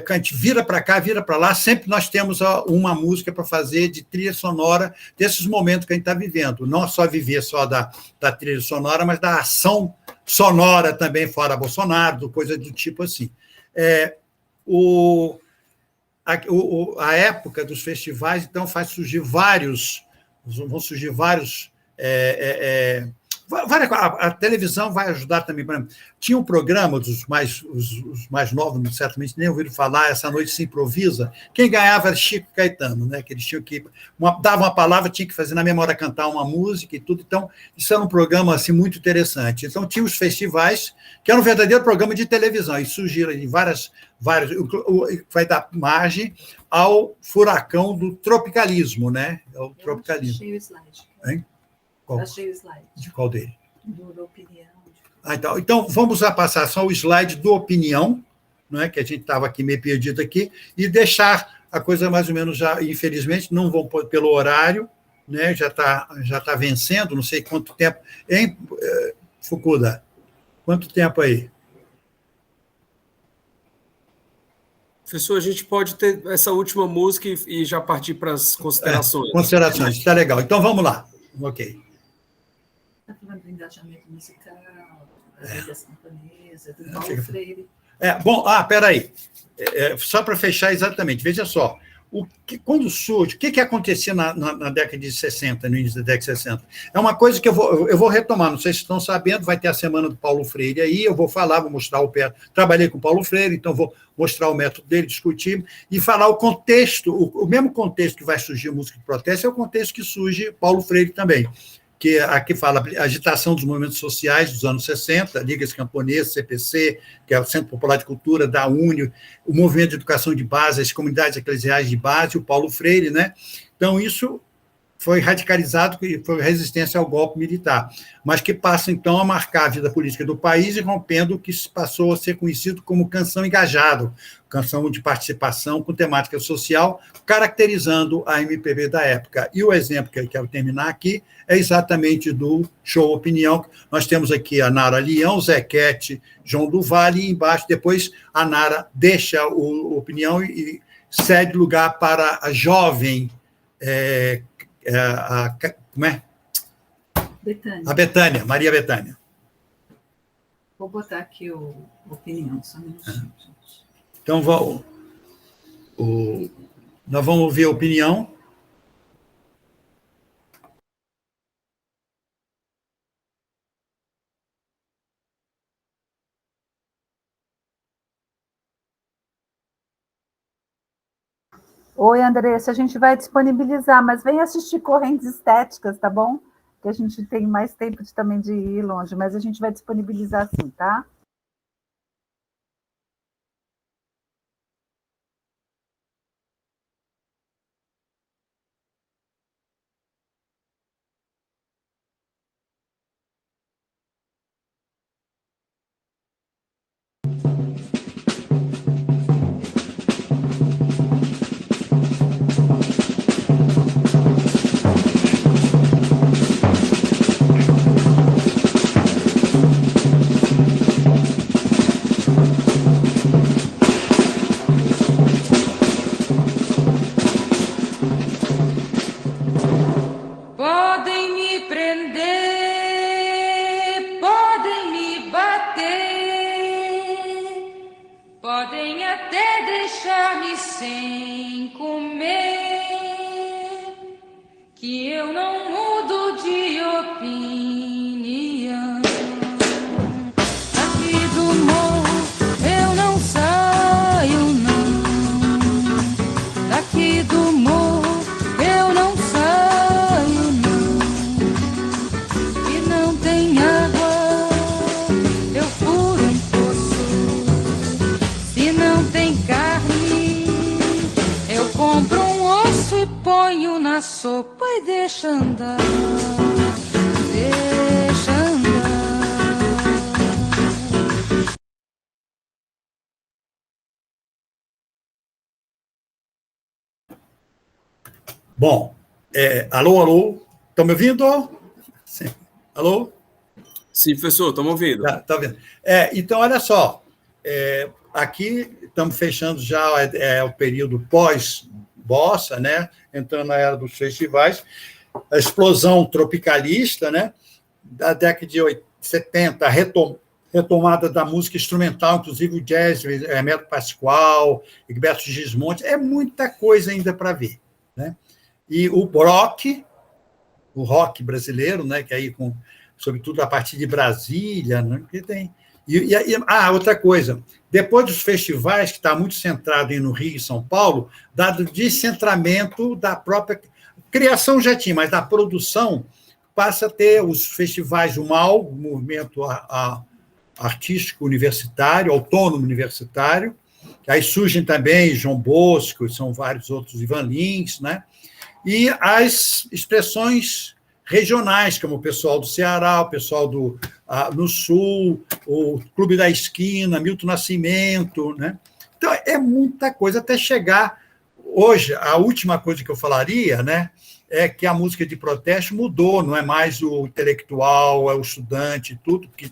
a gente vira para cá, vira para lá, sempre nós temos uma música para fazer de trilha sonora desses momentos que a gente está vivendo. Não só viver só da trilha sonora, mas da ação sonora também, fora Bolsonaro, coisa do tipo assim. A época dos festivais, então, vão surgir vários... A televisão vai ajudar também. Tinha um programa os mais novos, certamente nem ouviram falar, Essa Noite Se Improvisa. Quem ganhava era Chico e Caetano, né? Que eles tinham que dava uma palavra, tinha que fazer na memória cantar uma música e tudo. Então, isso era um programa assim, muito interessante. Então, tinha os festivais, que era um verdadeiro programa de televisão, e surgiram em vários, vai dar margem ao furacão do tropicalismo, né? O tropicalismo. Achei o slide. Hein? Achei o slide. De qual dele? Do Opinião. Então, vamos passar só o slide do Opinião, não é? Que a gente estava aqui meio perdido aqui, e deixar a coisa mais ou menos já, infelizmente, não vão pelo horário, né? Já tá vencendo, não sei quanto tempo. Fukuda? Quanto tempo aí? Professor, a gente pode ter essa última música e já partir para as considerações. Considerações, está legal. Então, vamos lá. Ok. Está falando do engajamento musical, das camponesas, do Paulo Freire. Bom, peraí. Só para fechar exatamente, veja só. Quando surge, o que acontecia na década de 60, no início da década de 60? É uma coisa que eu vou retomar, não sei se estão sabendo, vai ter a semana do Paulo Freire aí, eu vou falar, vou mostrar o pé. Trabalhei com o Paulo Freire, então vou mostrar o método dele, discutir, e falar o contexto, o mesmo contexto que vai surgir a música de protesto é o contexto que surge Paulo Freire também, que aqui fala agitação dos movimentos sociais dos anos 60, Ligas Camponesas, CPC, que é o Centro Popular de Cultura, da UNE, o movimento de educação de base, as comunidades eclesiais de base, o Paulo Freire, né? Então, isso foi radicalizado, que foi resistência ao golpe militar, mas que passa, então, a marcar a vida política do país e rompendo o que passou a ser conhecido como canção engajado, canção de participação com temática social, caracterizando a MPB da época. E o exemplo que eu quero terminar aqui é exatamente do Show Opinião. Nós temos aqui a Nara Leão, Zequete, João do Vale, e embaixo, depois, a Nara deixa o Opinião e cede lugar para a jovem... como é? Betânia. A Betânia, Maria Betânia. Vou botar aqui o Opinião, só um minutinho, gente. Então, nós vamos ouvir a opinião. Oi, Andressa, a gente vai disponibilizar, mas vem assistir Correntes Estéticas, tá bom? Que a gente tem mais tempo também de ir longe, mas a gente vai disponibilizar sim, tá? Podem me prender, podem me bater, podem até deixar-me sem comer, que eu não mudo de opinião. Aqui do morro eu não saio, não. Daqui do morro eu não saio, não. E não tem água, eu furo um poço. Se não tem carne, eu compro um osso e ponho na sopa e deixa andar, deixa andar. Bom, alô? Estão me ouvindo? Sim. Alô? Sim, professor, estamos ouvindo. Tá vendo? Então, olha só, aqui estamos fechando já o período pós-bossa, né? Entrando na era dos festivais, a explosão tropicalista, né? Da década de 70, a retomada da música instrumental, inclusive o jazz, Hermeto Pascoal, Egberto Gismonti, é muita coisa ainda para ver, né? E o rock brasileiro, né, que aí sobretudo a partir de Brasília, né, que tem. Outra coisa, depois dos festivais, que está muito centrado no Rio e São Paulo, dado o descentramento da própria criação já tinha, mas da produção passa a ter os festivais do MAU, o movimento artístico universitário, autônomo universitário, que aí surgem também João Bosco, são vários outros, Ivan Lins, né? E as expressões regionais, como o pessoal do Ceará, o pessoal no Sul, o Clube da Esquina, Milton Nascimento, né? Então, é muita coisa até chegar... Hoje, a última coisa que eu falaria, né, é que a música de protesto mudou, não é mais o intelectual, é o estudante, tudo, porque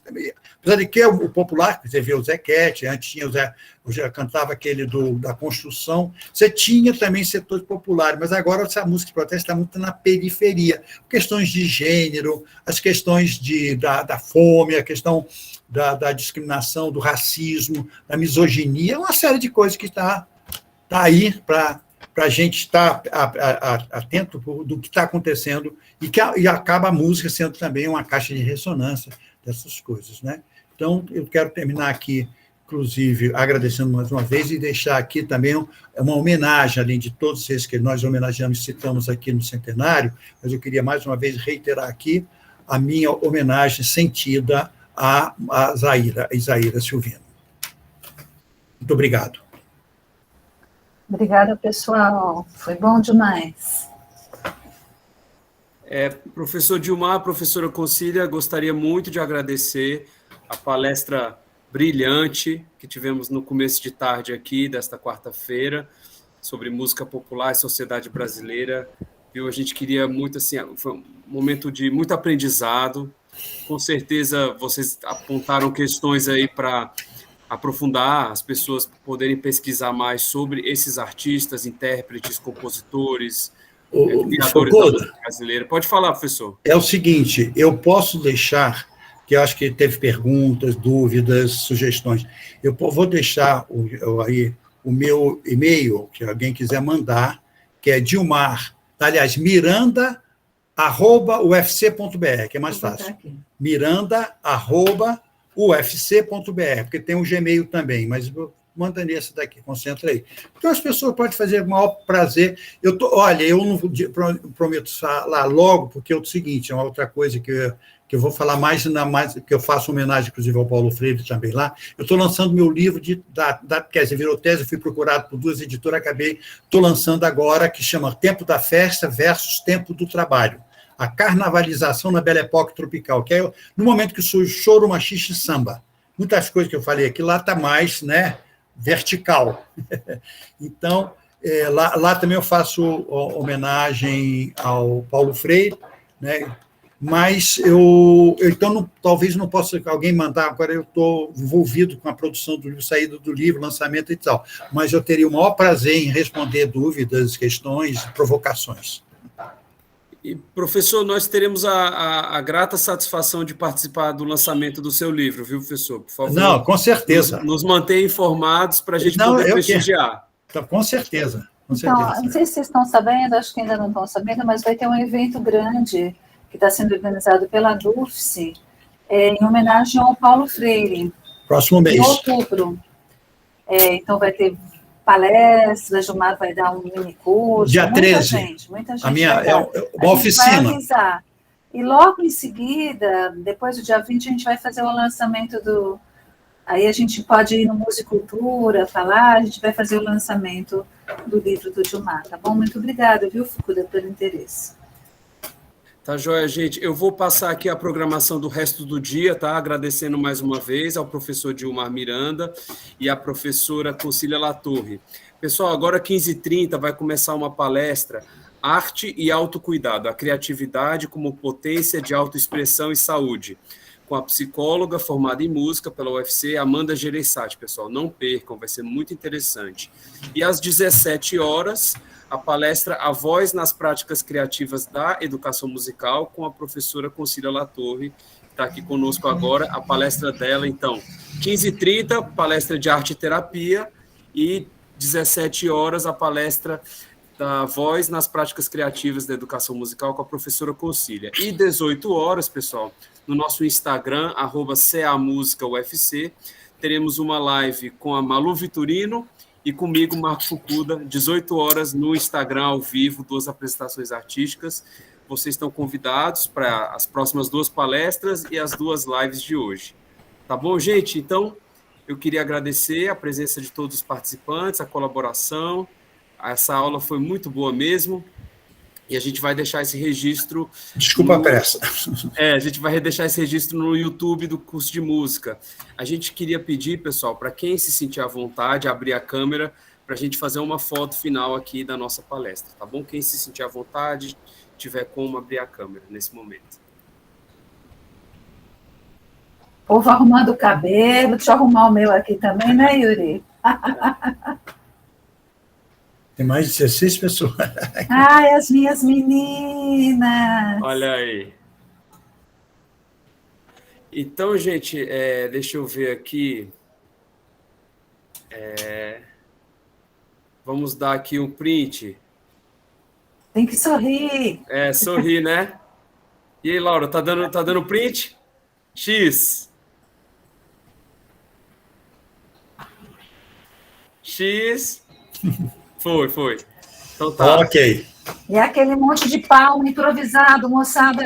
apesar de que o popular, você vê o Zequete, antes tinha eu já cantava aquele da construção, você tinha também setores populares, mas agora essa música de protesto está muito na periferia, questões de gênero, as questões da fome, a questão da discriminação, do racismo, da misoginia, uma série de coisas que está aí para a gente estar atento do que está acontecendo e acaba a música sendo também uma caixa de ressonância dessas coisas, né? Então, eu quero terminar aqui, inclusive, agradecendo mais uma vez e deixar aqui também uma homenagem, além de todos esses que nós homenageamos e citamos aqui no centenário, mas eu queria mais uma vez reiterar aqui a minha homenagem sentida a Isaíra Silvino. Muito obrigado. Obrigada, pessoal. Foi bom demais. Professor Dilmar, professora Concília, gostaria muito de agradecer a palestra brilhante que tivemos no começo de tarde aqui, desta quarta-feira, sobre música popular e sociedade brasileira. A gente queria muito, assim, foi um momento de muito aprendizado. Com certeza, vocês apontaram questões aí para aprofundar, as pessoas poderem pesquisar mais sobre esses artistas, intérpretes, compositores, criadores da música brasileira. Pode falar, professor. É o seguinte, eu posso deixar, que eu acho que teve perguntas, dúvidas, sugestões, eu vou deixar aí o meu e-mail, que alguém quiser mandar, que é miranda@ufc.br, que é mais fácil. miranda@ufc.br, porque tem o Gmail também, mas manda nesse daqui, concentra aí. Então, as pessoas podem fazer com o maior prazer. Olha, eu não prometo falar logo, porque é o seguinte, é uma outra coisa que eu vou falar mais, que eu faço homenagem, inclusive, ao Paulo Freire também lá. Eu estou lançando meu livro, quer dizer, virou tese, eu fui procurado por 2 editoras, estou lançando agora, que chama Tempo da Festa versus Tempo do Trabalho. A carnavalização na Belle Époque tropical, que é no momento que surge choro, machixe e samba. Muitas coisas que eu falei aqui, lá está mais, né, vertical. Então, lá também eu faço homenagem ao Paulo Freire, né, mas então talvez não possa alguém mandar, agora eu estou envolvido com a produção do livro, saída do livro, lançamento e tal, mas eu teria o maior prazer em responder dúvidas, questões, provocações. E, professor, nós teremos a grata satisfação de participar do lançamento do seu livro, viu, professor? Por favor. Não, com certeza. Nos mantenha informados para a gente poder prestigiar. Então, com certeza. Então, não sei se vocês estão sabendo, acho que ainda não estão sabendo, mas vai ter um evento grande que está sendo organizado pela DUFC, em homenagem ao Paulo Freire. Próximo mês. Em outubro. Então, vai ter palestras, Gilmar vai dar um mini curso. Dia 13. Muita gente. A minha uma oficina. Vai avisar. E logo em seguida, depois do dia 20, a gente vai fazer o lançamento do... Aí a gente pode ir no Musicultura, falar, a gente vai fazer o lançamento do livro do Gilmar, tá bom? Muito obrigada, viu, Fukuda, pelo interesse. Tá joia, gente. Eu vou passar aqui a programação do resto do dia, tá? Agradecendo mais uma vez ao professor Dilmar Miranda e à professora Concília Latorre. Pessoal, agora 15h30 vai começar uma palestra Arte e Autocuidado, a criatividade como potência de autoexpressão e saúde, com a psicóloga formada em música pela UFC, Amanda Gereissati, pessoal. Não percam, vai ser muito interessante. E às 17h, a palestra A Voz nas Práticas Criativas da Educação Musical, com a professora Concília Latorre, que está aqui conosco agora, a palestra dela, então, 15h30, palestra de arte e terapia, e 17h, a palestra da Voz nas Práticas Criativas da Educação Musical, com a professora Concília. E 18h, pessoal, no nosso Instagram, @CAMusicaUFC, teremos uma live com a Malu Vitorino e comigo, Marco Fukuda, 18h no Instagram, ao vivo, 2 apresentações artísticas. Vocês estão convidados para as próximas 2 palestras e as 2 lives de hoje. Tá bom, gente? Então, eu queria agradecer a presença de todos os participantes, a colaboração. Essa aula foi muito boa mesmo. E a gente vai deixar esse registro... Desculpa a pressa. A gente vai deixar esse registro no YouTube do curso de música. A gente queria pedir, pessoal, para quem se sentir à vontade, abrir a câmera para a gente fazer uma foto final aqui da nossa palestra, tá bom? Quem se sentir à vontade, tiver como abrir a câmera nesse momento. O povo arrumando o cabelo, deixa eu arrumar o meu aqui também, né, Yuri? Tem mais de 16 pessoas. Ai, as minhas meninas! Olha aí. Então, gente, deixa eu ver aqui. Vamos dar aqui um print. Tem que sorrir. Sorrir, né? E aí, Laura, tá dando print? X. X. Foi. Então tá. Ok. E aquele monte de palma improvisado, moçada.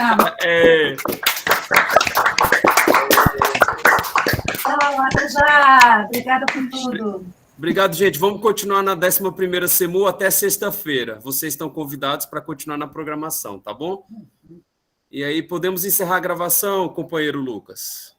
Tchau, até já. Obrigada por tudo. Obrigado, gente. Vamos continuar na 11ª CEMU até sexta-feira. Vocês estão convidados para continuar na programação, tá bom? E aí, podemos encerrar a gravação, companheiro Lucas?